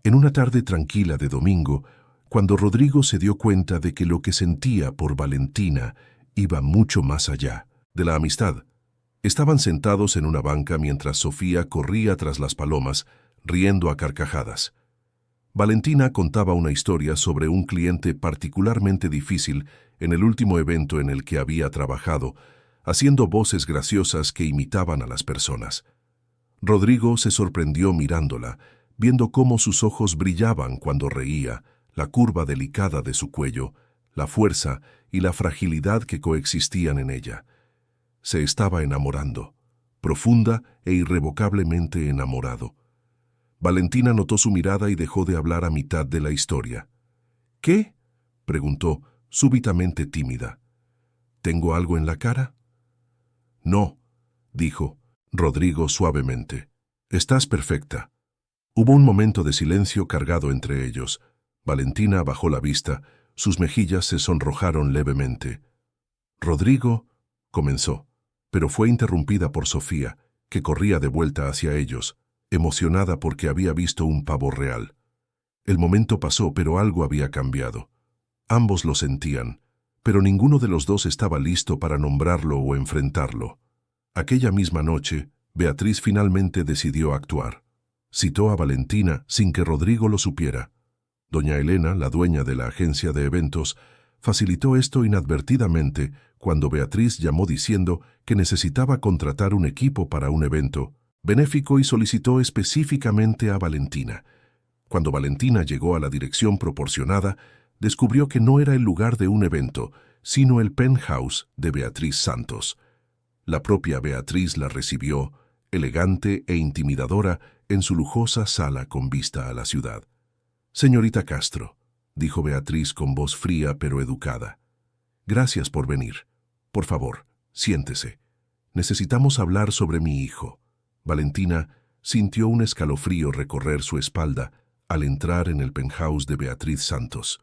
en una tarde tranquila de domingo, cuando Rodrigo se dio cuenta de que lo que sentía por Valentina iba mucho más allá de la amistad. Estaban sentados en una banca mientras Sofía corría tras las palomas, riendo a carcajadas. Valentina contaba una historia sobre un cliente particularmente difícil en el último evento en el que había trabajado, haciendo voces graciosas que imitaban a las personas. Rodrigo se sorprendió mirándola, viendo cómo sus ojos brillaban cuando reía, la curva delicada de su cuello, la fuerza y la fragilidad que coexistían en ella. Se estaba enamorando, profunda e irrevocablemente enamorado. Valentina notó su mirada y dejó de hablar a mitad de la historia. ¿Qué?, preguntó, súbitamente tímida. ¿Tengo algo en la cara? No, dijo Rodrigo suavemente. Estás perfecta. Hubo un momento de silencio cargado entre ellos. Valentina bajó la vista, sus mejillas se sonrojaron levemente. Rodrigo, comenzó, pero fue interrumpida por Sofía, que corría de vuelta hacia ellos, emocionada porque había visto un pavo real. El momento pasó, pero algo había cambiado. Ambos lo sentían, pero ninguno de los dos estaba listo para nombrarlo o enfrentarlo. Aquella misma noche, Beatriz finalmente decidió actuar. Citó a Valentina sin que Rodrigo lo supiera. Doña Elena, la dueña de la agencia de eventos, facilitó esto inadvertidamente cuando Beatriz llamó diciendo que necesitaba contratar un equipo para un evento benéfico y solicitó específicamente a Valentina. Cuando Valentina llegó a la dirección proporcionada, descubrió que no era el lugar de un evento, sino el penthouse de Beatriz Santos. La propia Beatriz la recibió, elegante e intimidadora, en su lujosa sala con vista a la ciudad. «Señorita Castro», dijo Beatriz con voz fría pero educada. «Gracias por venir. Por favor, siéntese. Necesitamos hablar sobre mi hijo». Valentina sintió un escalofrío recorrer su espalda al entrar en el penthouse de Beatriz Santos.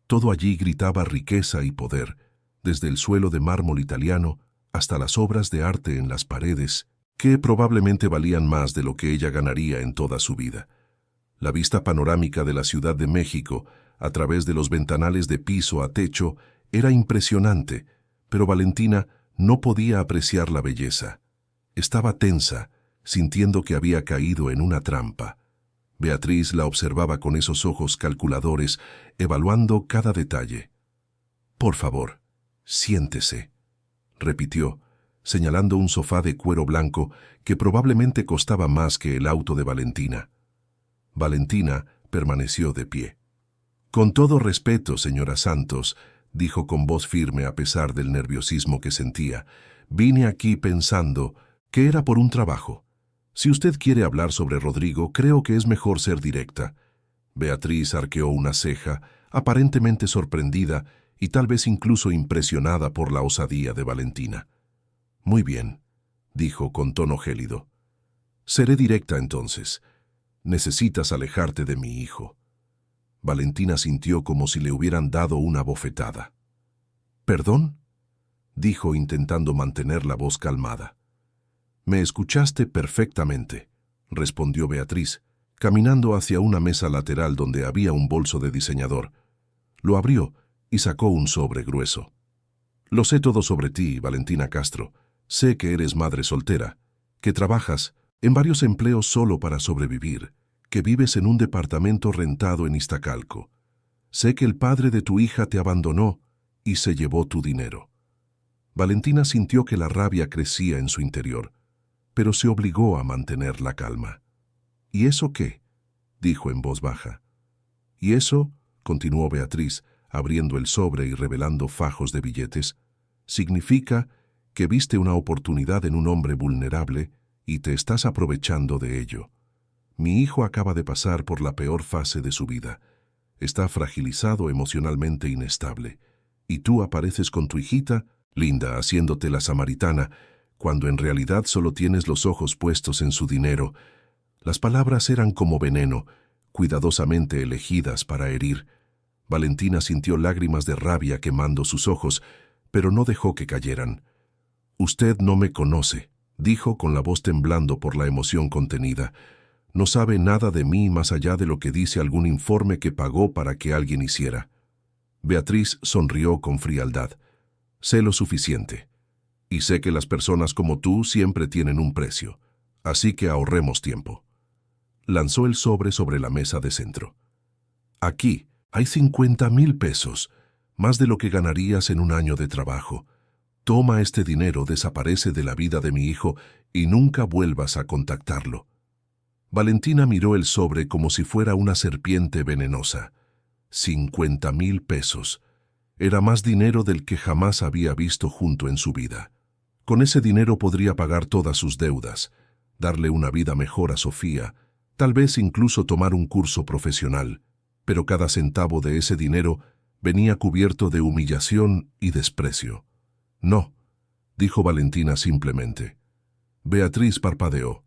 Todo allí gritaba riqueza y poder, desde el suelo de mármol italiano hasta las obras de arte en las paredes, que probablemente valían más de lo que ella ganaría en toda su vida. La vista panorámica de la Ciudad de México, a través de los ventanales de piso a techo, era impresionante, pero Valentina no podía apreciar la belleza. Estaba tensa, sintiendo que había caído en una trampa. Beatriz la observaba con esos ojos calculadores, evaluando cada detalle. «Por favor, siéntese», repitió, señalando un sofá de cuero blanco que probablemente costaba más que el auto de Valentina. Valentina permaneció de pie. «Con todo respeto, señora Santos», dijo con voz firme a pesar del nerviosismo que sentía, «vine aquí pensando que era por un trabajo. Si usted quiere hablar sobre Rodrigo, creo que es mejor ser directa». Beatriz arqueó una ceja, aparentemente sorprendida y tal vez incluso impresionada por la osadía de Valentina. «Muy bien», dijo con tono gélido. «Seré directa entonces. Necesitas alejarte de mi hijo». Valentina sintió como si le hubieran dado una bofetada. «¿Perdón?», dijo intentando mantener la voz calmada. Me escuchaste perfectamente, respondió Beatriz, caminando hacia una mesa lateral donde había un bolso de diseñador. Lo abrió y sacó un sobre grueso. Lo sé todo sobre ti, Valentina Castro. Sé que eres madre soltera, que trabajas en varios empleos solo para sobrevivir, que vives en un departamento rentado en Iztacalco. Sé que el padre de tu hija te abandonó y se llevó tu dinero. Valentina sintió que la rabia crecía en su interior, pero se obligó a mantener la calma. ¿Y eso qué?, dijo en voz baja. ¿Y eso?, continuó Beatriz, abriendo el sobre y revelando fajos de billetes, significa que viste una oportunidad en un hombre vulnerable y te estás aprovechando de ello. Mi hijo acaba de pasar por la peor fase de su vida. Está fragilizado, emocionalmente inestable. Y tú apareces con tu hijita, linda, haciéndote la samaritana, cuando en realidad solo tienes los ojos puestos en su dinero. Las palabras eran como veneno, cuidadosamente elegidas para herir. Valentina sintió lágrimas de rabia quemando sus ojos, pero no dejó que cayeran. «Usted no me conoce», dijo con la voz temblando por la emoción contenida. «No sabe nada de mí más allá de lo que dice algún informe que pagó para que alguien hiciera». Beatriz sonrió con frialdad. «Sé lo suficiente. Y sé que las personas como tú siempre tienen un precio. Así que ahorremos tiempo». Lanzó el sobre la mesa de centro. «Aquí hay 50,000 pesos, más de lo que ganarías en un año de trabajo. Toma este dinero, desaparece de la vida de mi hijo y nunca vuelvas a contactarlo». Valentina miró el sobre como si fuera una serpiente venenosa. 50,000 pesos. Era más dinero del que jamás había visto junto en su vida. Con ese dinero podría pagar todas sus deudas, darle una vida mejor a Sofía, tal vez incluso tomar un curso profesional, pero cada centavo de ese dinero venía cubierto de humillación y desprecio. «No», dijo Valentina simplemente. Beatriz parpadeó,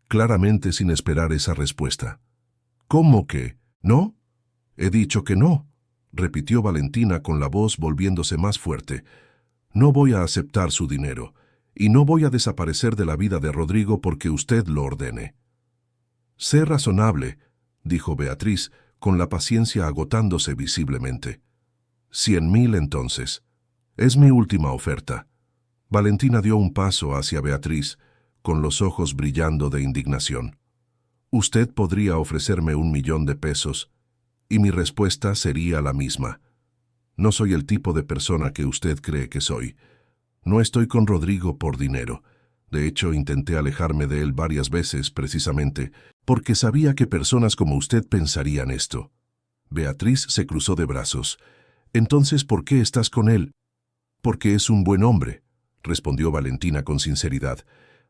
claramente sin esperar esa respuesta. «¿Cómo que no? He dicho que no», repitió Valentina con la voz volviéndose más fuerte. «No voy a aceptar su dinero, y no voy a desaparecer de la vida de Rodrigo porque usted lo ordene». «Sé razonable», dijo Beatriz, con la paciencia agotándose visiblemente. 100,000 entonces. Es mi última oferta». Valentina dio un paso hacia Beatriz, con los ojos brillando de indignación. «Usted podría ofrecerme 1,000,000 de pesos, y mi respuesta sería la misma. No soy el tipo de persona que usted cree que soy. No estoy con Rodrigo por dinero. De hecho, intenté alejarme de él varias veces precisamente porque sabía que personas como usted pensarían esto». Beatriz se cruzó de brazos. «Entonces, ¿por qué estás con él?» «Porque es un buen hombre», respondió Valentina con sinceridad.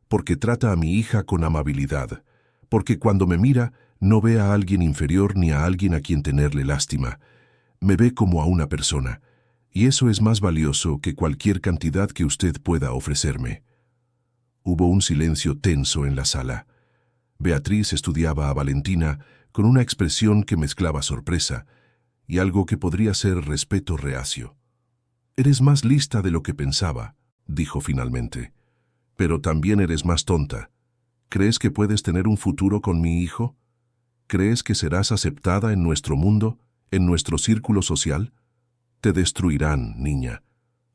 «Porque trata a mi hija con amabilidad. Porque cuando me mira, no ve a alguien inferior ni a alguien a quien tenerle lástima. Me ve como a una persona. Y eso es más valioso que cualquier cantidad que usted pueda ofrecerme». Hubo un silencio tenso en la sala. Beatriz estudiaba a Valentina con una expresión que mezclaba sorpresa y algo que podría ser respeto reacio. «Eres más lista de lo que pensaba», dijo finalmente. «Pero también eres más tonta. ¿Crees que puedes tener un futuro con mi hijo? ¿Crees que serás aceptada en nuestro mundo, en nuestro círculo social? Te destruirán, niña.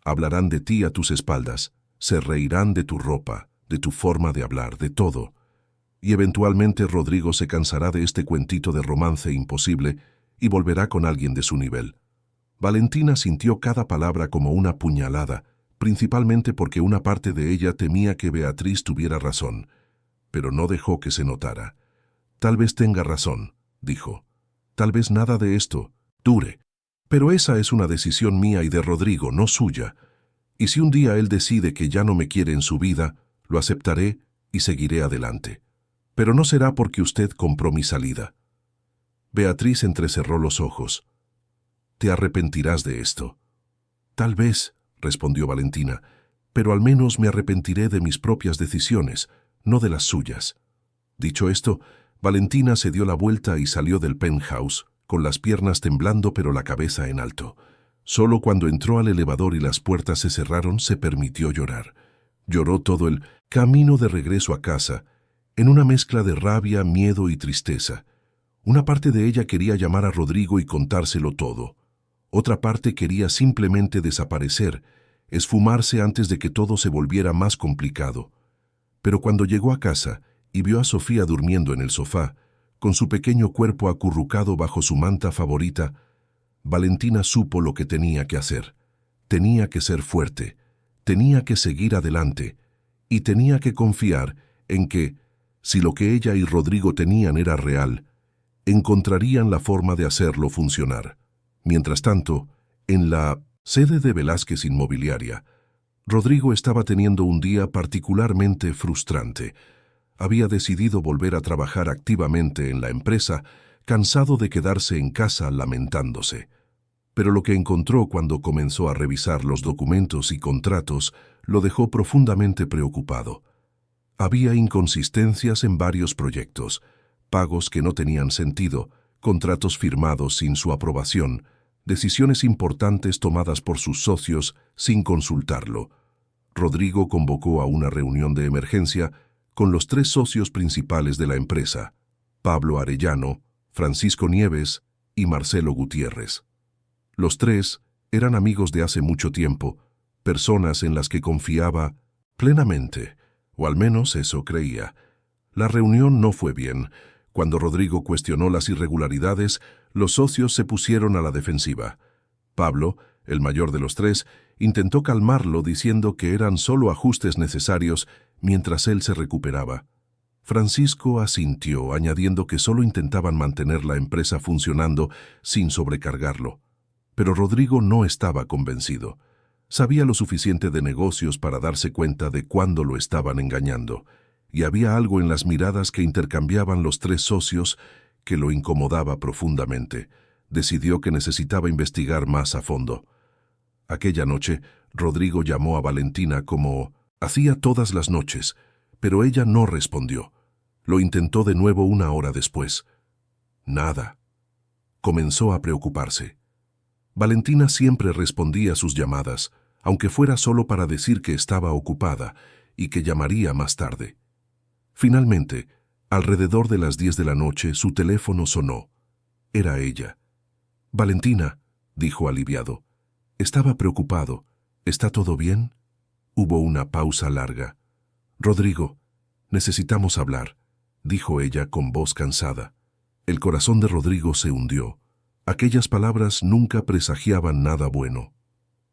Hablarán de ti a tus espaldas, se reirán de tu ropa, de tu forma de hablar, de todo. Y eventualmente Rodrigo se cansará de este cuentito de romance imposible y volverá con alguien de su nivel». Valentina sintió cada palabra como una puñalada, principalmente porque una parte de ella temía que Beatriz tuviera razón, pero no dejó que se notara. «Tal vez tenga razón», dijo. «Tal vez nada de esto dure. Pero esa es una decisión mía y de Rodrigo, no suya. Y si un día él decide que ya no me quiere en su vida, lo aceptaré y seguiré adelante. Pero no será porque usted compró mi salida». Beatriz entrecerró los ojos. «Te arrepentirás de esto». «Tal vez», respondió Valentina, «pero al menos me arrepentiré de mis propias decisiones, no de las suyas». Dicho esto, Valentina se dio la vuelta y salió del penthouse, con las piernas temblando pero la cabeza en alto. Solo cuando entró al elevador y las puertas se cerraron se permitió llorar. Lloró todo el camino de regreso a casa, en una mezcla de rabia, miedo y tristeza. Una parte de ella quería llamar a Rodrigo y contárselo todo. Otra parte quería simplemente desaparecer, esfumarse antes de que todo se volviera más complicado. Pero cuando llegó a casa y vio a Sofía durmiendo en el sofá, con su pequeño cuerpo acurrucado bajo su manta favorita, Valentina supo lo que tenía que hacer. Tenía que ser fuerte, tenía que seguir adelante y tenía que confiar en que, si lo que ella y Rodrigo tenían era real, encontrarían la forma de hacerlo funcionar. Mientras tanto, en la sede de Velázquez Inmobiliaria, Rodrigo estaba teniendo un día particularmente frustrante. Había decidido volver a trabajar activamente en la empresa, cansado de quedarse en casa lamentándose. Pero lo que encontró cuando comenzó a revisar los documentos y contratos lo dejó profundamente preocupado. Había inconsistencias en varios proyectos, pagos que no tenían sentido, contratos firmados sin su aprobación, decisiones importantes tomadas por sus socios sin consultarlo. Rodrigo convocó a una reunión de emergencia con los 3 socios principales de la empresa, Pablo Arellano, Francisco Nieves y Marcelo Gutiérrez. Los 3 eran amigos de hace mucho tiempo, personas en las que confiaba plenamente, o al menos eso creía. La reunión no fue bien. Cuando Rodrigo cuestionó las irregularidades, los socios se pusieron a la defensiva. Pablo, el mayor de los 3, intentó calmarlo diciendo que eran solo ajustes necesarios mientras él se recuperaba. Francisco asintió, añadiendo que solo intentaban mantener la empresa funcionando sin sobrecargarlo. Pero Rodrigo no estaba convencido. Sabía lo suficiente de negocios para darse cuenta de cuándo lo estaban engañando, y había algo en las miradas que intercambiaban los 3 socios que lo incomodaba profundamente. Decidió que necesitaba investigar más a fondo. Aquella noche, Rodrigo llamó a Valentina como hacía todas las noches, pero ella no respondió. Lo intentó de nuevo 1 hora después. Nada. Comenzó a preocuparse. Valentina siempre respondía a sus llamadas, aunque fuera solo para decir que estaba ocupada y que llamaría más tarde. Finalmente, alrededor de las 10 de la noche, su teléfono sonó. Era ella. «Valentina», dijo aliviado. Estaba preocupado. «¿Está todo bien?» Hubo una pausa larga. «Rodrigo, necesitamos hablar», dijo ella con voz cansada. El corazón de Rodrigo se hundió. Aquellas palabras nunca presagiaban nada bueno.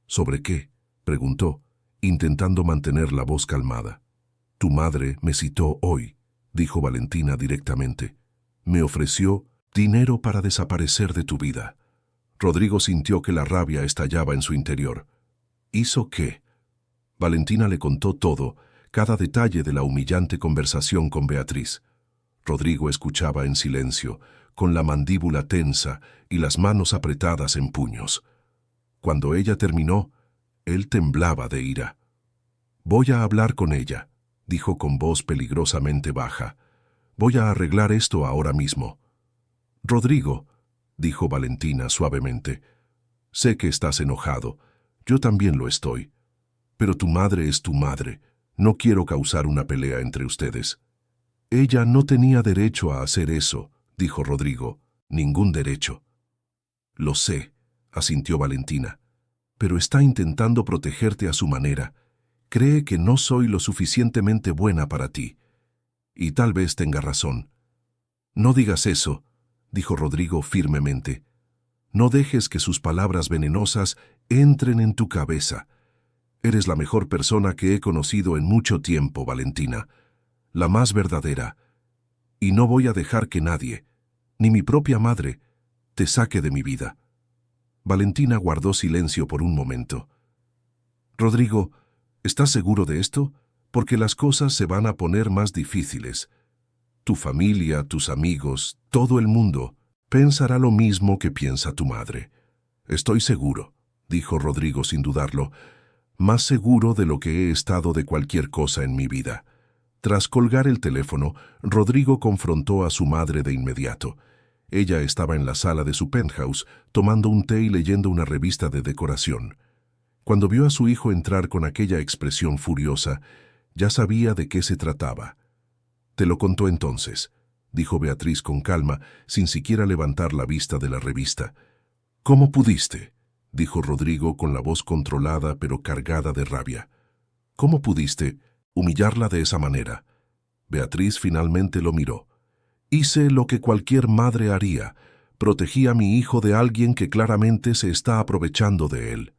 «¿Sobre qué?», preguntó, intentando mantener la voz calmada. «Tu madre me citó hoy», dijo Valentina directamente. «Me ofreció dinero para desaparecer de tu vida». Rodrigo sintió que la rabia estallaba en su interior. ¿Hizo qué? Valentina le contó todo, cada detalle de la humillante conversación con Beatriz. Rodrigo escuchaba en silencio, con la mandíbula tensa y las manos apretadas en puños. Cuando ella terminó, él temblaba de ira. «Voy a hablar con ella», dijo con voz peligrosamente baja. «Voy a arreglar esto ahora mismo». «Rodrigo», dijo Valentina suavemente, «sé que estás enojado. Yo también lo estoy. Pero tu madre es tu madre. No quiero causar una pelea entre ustedes». «Ella no tenía derecho a hacer eso», dijo Rodrigo. «Ningún derecho». «Lo sé», asintió Valentina, «pero está intentando protegerte a su manera. Cree que no soy lo suficientemente buena para ti. Y tal vez tenga razón». «No digas eso», dijo Rodrigo firmemente. «No dejes que sus palabras venenosas entren en tu cabeza. Eres la mejor persona que he conocido en mucho tiempo, Valentina, la más verdadera. Y no voy a dejar que nadie, ni mi propia madre, te saque de mi vida». Valentina guardó silencio por un momento. «Rodrigo, ¿estás seguro de esto? Porque las cosas se van a poner más difíciles. Tu familia, tus amigos, todo el mundo pensará lo mismo que piensa tu madre». «Estoy seguro», dijo Rodrigo sin dudarlo, «más seguro de lo que he estado de cualquier cosa en mi vida». Tras colgar el teléfono, Rodrigo confrontó a su madre de inmediato. Ella estaba en la sala de su penthouse, tomando un té y leyendo una revista de decoración. Cuando vio a su hijo entrar con aquella expresión furiosa, ya sabía de qué se trataba. «Te lo contó entonces», dijo Beatriz con calma, sin siquiera levantar la vista de la revista. «¿Cómo pudiste?», dijo Rodrigo con la voz controlada pero cargada de rabia. «¿Cómo pudiste humillarla de esa manera?». Beatriz finalmente lo miró. «Hice lo que cualquier madre haría. Protegí a mi hijo de alguien que claramente se está aprovechando de él».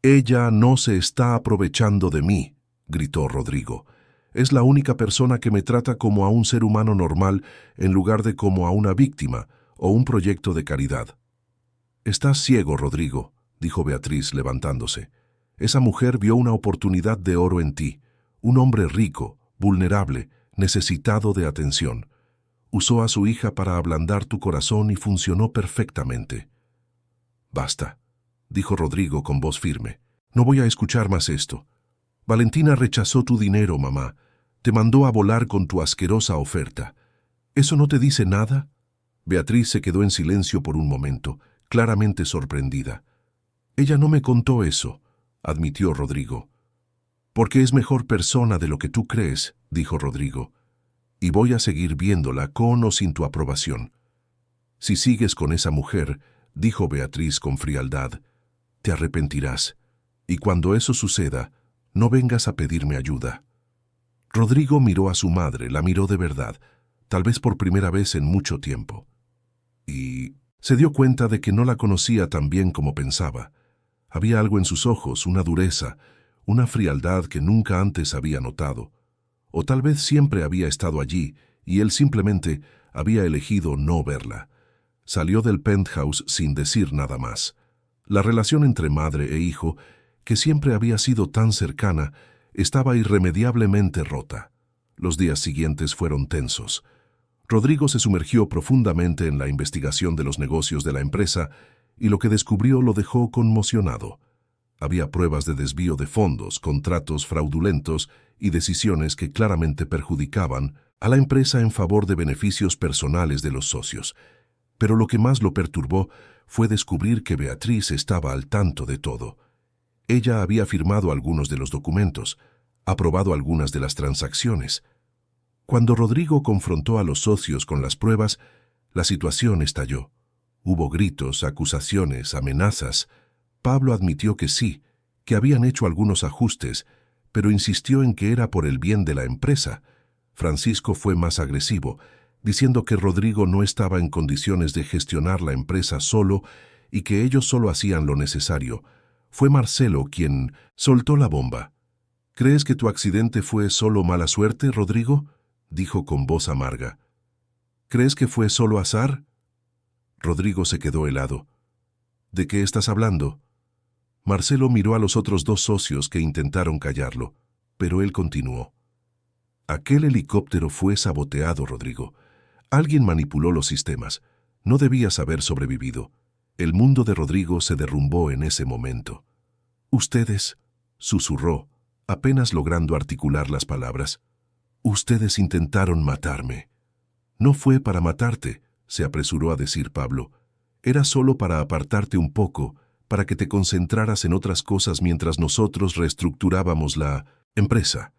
«Ella no se está aprovechando de mí», gritó Rodrigo. «Es la única persona que me trata como a un ser humano normal en lugar de como a una víctima o un proyecto de caridad». «Estás ciego, Rodrigo», dijo Beatriz levantándose. «Esa mujer vio una oportunidad de oro en ti, un hombre rico, vulnerable, necesitado de atención. Usó a su hija para ablandar tu corazón y funcionó perfectamente». «Basta», dijo Rodrigo con voz firme. «No voy a escuchar más esto. Valentina rechazó tu dinero, mamá. Te mandó a volar con tu asquerosa oferta. ¿Eso no te dice nada?». Beatriz se quedó en silencio por un momento, claramente sorprendida. «Ella no me contó eso», admitió Rodrigo. «Porque es mejor persona de lo que tú crees», dijo Rodrigo. «Y voy a seguir viéndola con o sin tu aprobación». «Si sigues con esa mujer», dijo Beatriz con frialdad, «te arrepentirás. Y cuando eso suceda, no vengas a pedirme ayuda». Rodrigo miró a su madre, la miró de verdad, tal vez por primera vez en mucho tiempo. Y se dio cuenta de que no la conocía tan bien como pensaba. Había algo en sus ojos, una dureza, una frialdad que nunca antes había notado. O tal vez siempre había estado allí, y él simplemente había elegido no verla. Salió del penthouse sin decir nada más. La relación entre madre e hijo, que siempre había sido tan cercana, estaba irremediablemente rota. Los días siguientes fueron tensos. Rodrigo se sumergió profundamente en la investigación de los negocios de la empresa y lo que descubrió lo dejó conmocionado. Había pruebas de desvío de fondos, contratos fraudulentos y decisiones que claramente perjudicaban a la empresa en favor de beneficios personales de los socios. Pero lo que más lo perturbó fue descubrir que Beatriz estaba al tanto de todo. Ella había firmado algunos de los documentos, aprobado algunas de las transacciones. Cuando Rodrigo confrontó a los socios con las pruebas, la situación estalló. Hubo gritos, acusaciones, amenazas. Pablo admitió que sí, que habían hecho algunos ajustes, pero insistió en que era por el bien de la empresa. Francisco fue más agresivo, diciendo que Rodrigo no estaba en condiciones de gestionar la empresa solo y que ellos solo hacían lo necesario. Fue Marcelo quien soltó la bomba. «¿Crees que tu accidente fue solo mala suerte, Rodrigo?», dijo con voz amarga. «¿Crees que fue solo azar?». Rodrigo se quedó helado. «¿De qué estás hablando?». Marcelo miró a los otros dos socios que intentaron callarlo, pero él continuó. «Aquel helicóptero fue saboteado, Rodrigo. Alguien manipuló los sistemas. No debías haber sobrevivido». El mundo de Rodrigo se derrumbó en ese momento. «Ustedes», susurró, apenas logrando articular las palabras. «Ustedes intentaron matarme». «No fue para matarte», se apresuró a decir Pablo. «Era solo para apartarte un poco, para que te concentraras en otras cosas mientras nosotros reestructurábamos la empresa».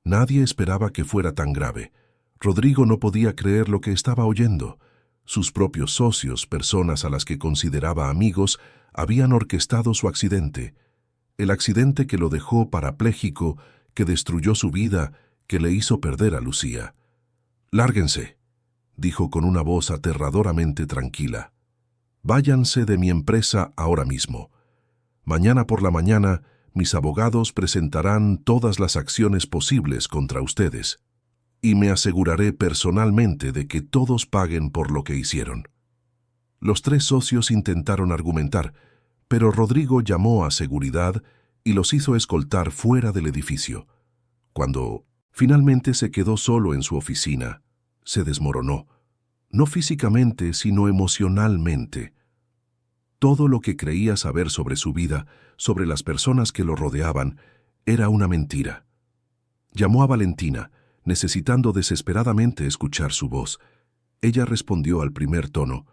Nadie esperaba que fuera tan grave. Rodrigo no podía creer lo que estaba oyendo. Sus propios socios, personas a las que consideraba amigos, habían orquestado su accidente. El accidente que lo dejó parapléjico, que destruyó su vida, que le hizo perder a Lucía. «Lárguense», dijo con una voz aterradoramente tranquila. «Váyanse de mi empresa ahora mismo. Mañana por la mañana, mis abogados presentarán todas las acciones posibles contra ustedes. Y me aseguraré personalmente de que todos paguen por lo que hicieron». Los tres socios intentaron argumentar, pero Rodrigo llamó a seguridad y los hizo escoltar fuera del edificio. Cuando finalmente se quedó solo en su oficina, se desmoronó, no físicamente, sino emocionalmente. Todo lo que creía saber sobre su vida, sobre las personas que lo rodeaban, era una mentira. Llamó a Valentina, necesitando desesperadamente escuchar su voz. Ella respondió al primer tono.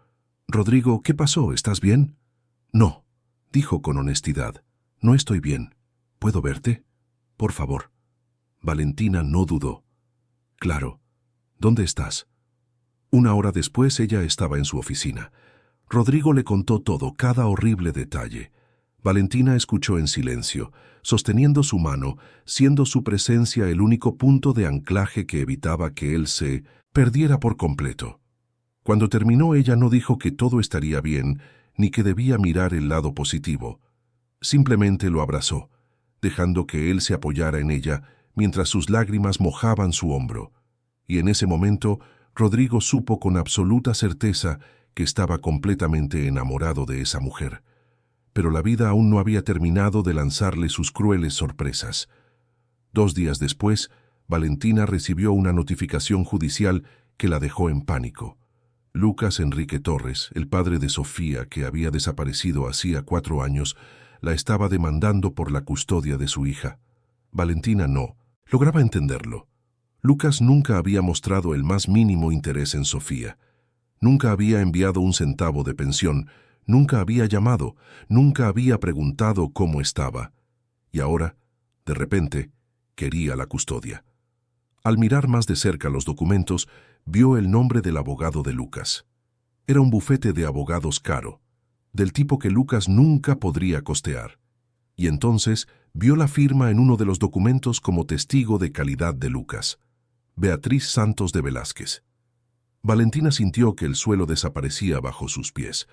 «Rodrigo, ¿qué pasó? ¿Estás bien?». «No», dijo con honestidad, «no estoy bien». ¿Puedo verte? Por favor. Valentina no dudó. Claro. ¿Dónde estás? Una hora después ella estaba en su oficina. Rodrigo le contó todo, cada horrible detalle. Valentina escuchó en silencio, sosteniendo su mano, siendo su presencia el único punto de anclaje que evitaba que él se perdiera por completo. Cuando terminó, ella no dijo que todo estaría bien, ni que debía mirar el lado positivo. Simplemente lo abrazó, dejando que él se apoyara en ella mientras sus lágrimas mojaban su hombro. Y en ese momento, Rodrigo supo con absoluta certeza que estaba completamente enamorado de esa mujer. Pero la vida aún no había terminado de lanzarle sus crueles sorpresas. 2 días después, Valentina recibió una notificación judicial que la dejó en pánico. Lucas Enrique Torres, el padre de Sofía, que había desaparecido hacía 4 años, la estaba demandando por la custodia de su hija. Valentina no lograba entenderlo. Lucas nunca había mostrado el más mínimo interés en Sofía. Nunca había enviado un centavo de pensión, nunca había llamado, nunca había preguntado cómo estaba. Y ahora, de repente, quería la custodia. Al mirar más de cerca los documentos, vio el nombre del abogado de Lucas. Era un bufete de abogados caro, del tipo que Lucas nunca podría costear. Y entonces vio la firma en uno de los documentos como testigo de calidad de Lucas. Beatriz Santos de Velázquez. Valentina sintió que el suelo desaparecía bajo sus pies.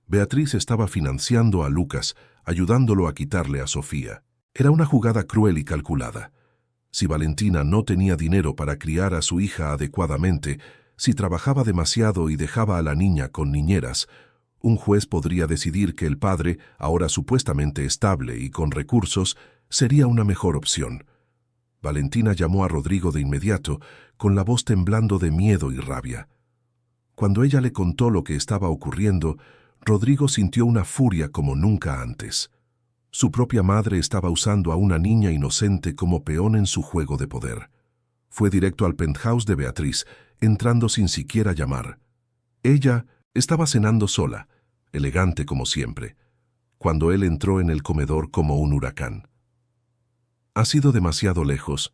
Beatriz estaba financiando a Lucas, ayudándolo a quitarle a Sofía. Era una jugada cruel y calculada. Si Valentina no tenía dinero para criar a su hija adecuadamente, si trabajaba demasiado y dejaba a la niña con niñeras, un juez podría decidir que el padre, ahora supuestamente estable y con recursos, sería una mejor opción. Valentina llamó a Rodrigo de inmediato, con la voz temblando de miedo y rabia. Cuando ella le contó lo que estaba ocurriendo, Rodrigo sintió una furia como nunca antes. Su propia madre estaba usando a una niña inocente como peón en su juego de poder. Fue directo al penthouse de Beatriz, entrando sin siquiera llamar. Ella estaba cenando sola, elegante como siempre, cuando él entró en el comedor como un huracán. «Ha sido demasiado lejos»,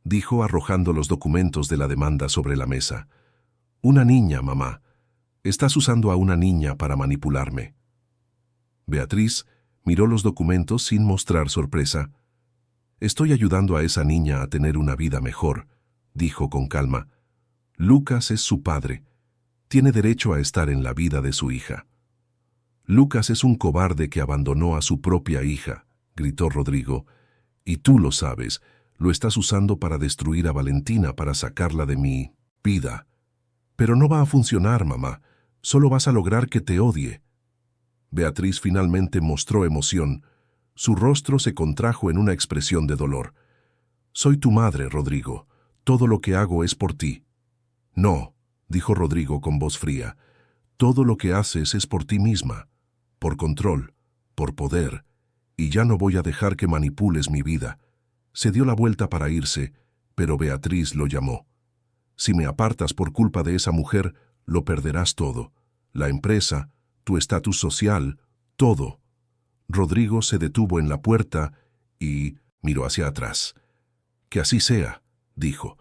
dijo arrojando los documentos de la demanda sobre la mesa. «Una niña, mamá. Estás usando a una niña para manipularme». Beatriz miró los documentos sin mostrar sorpresa. «Estoy ayudando a esa niña a tener una vida mejor», dijo con calma. «Lucas es su padre. Tiene derecho a estar en la vida de su hija». «Lucas es un cobarde que abandonó a su propia hija», gritó Rodrigo. «Y tú lo sabes. Lo estás usando para destruir a Valentina, para sacarla de mi vida. Pero no va a funcionar, mamá. Solo vas a lograr que te odie». Beatriz finalmente mostró emoción. Su rostro se contrajo en una expresión de dolor. «Soy tu madre, Rodrigo. Todo lo que hago es por ti». «No», dijo Rodrigo con voz fría. «Todo lo que haces es por ti misma, por control, por poder, y ya no voy a dejar que manipules mi vida». Se dio la vuelta para irse, pero Beatriz lo llamó. «Si me apartas por culpa de esa mujer, lo perderás todo. La empresa, tu estatus social, todo». Rodrigo se detuvo en la puerta y miró hacia atrás. «Que así sea», dijo,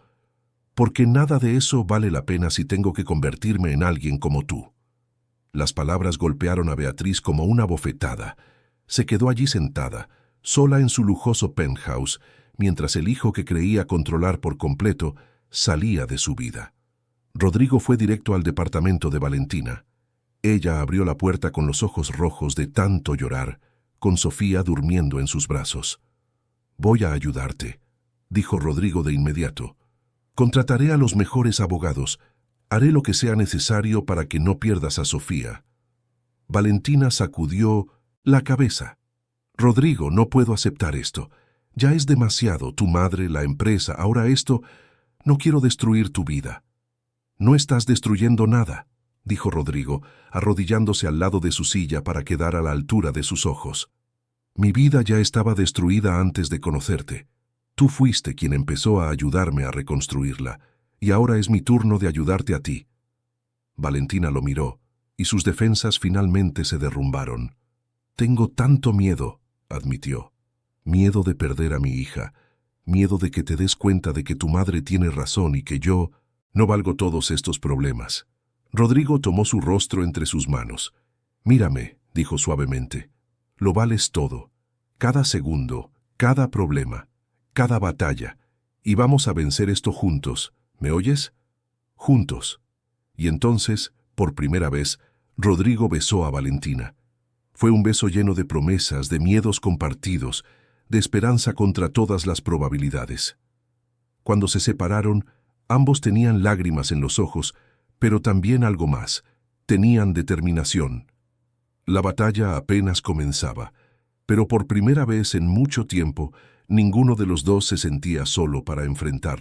«porque nada de eso vale la pena si tengo que convertirme en alguien como tú». Las palabras golpearon a Beatriz como una bofetada. Se quedó allí sentada, sola en su lujoso penthouse, mientras el hijo que creía controlar por completo salía de su vida. Rodrigo fue directo al departamento de Valentina. Ella abrió la puerta con los ojos rojos de tanto llorar, con Sofía durmiendo en sus brazos. «Voy a ayudarte», dijo Rodrigo de inmediato. «Contrataré a los mejores abogados. Haré lo que sea necesario para que no pierdas a Sofía». Valentina sacudió la cabeza. «Rodrigo, no puedo aceptar esto. Ya es demasiado, tu madre, la empresa, ahora esto. No quiero destruir tu vida». «No estás destruyendo nada», dijo Rodrigo, arrodillándose al lado de su silla para quedar a la altura de sus ojos. «Mi vida ya estaba destruida antes de conocerte. Tú fuiste quien empezó a ayudarme a reconstruirla, y ahora es mi turno de ayudarte a ti». Valentina lo miró, y sus defensas finalmente se derrumbaron. «Tengo tanto miedo», admitió. Miedo de perder a mi hija, miedo de que te des cuenta de que tu madre tiene razón y que yo no valgo todos estos problemas. Rodrigo tomó su rostro entre sus manos. Mírame, dijo suavemente. Lo vales todo. Cada segundo, cada problema, cada batalla. Y vamos a vencer esto juntos. ¿Me oyes? Juntos. Y entonces, por primera vez, Rodrigo besó a Valentina. Fue un beso lleno de promesas, de miedos compartidos, de esperanza contra todas las probabilidades. Cuando se separaron, ambos tenían lágrimas en los ojos, pero también algo más. Tenían determinación. La batalla apenas comenzaba, pero por primera vez en mucho tiempo, ninguno de los dos se sentía solo para enfrentarla.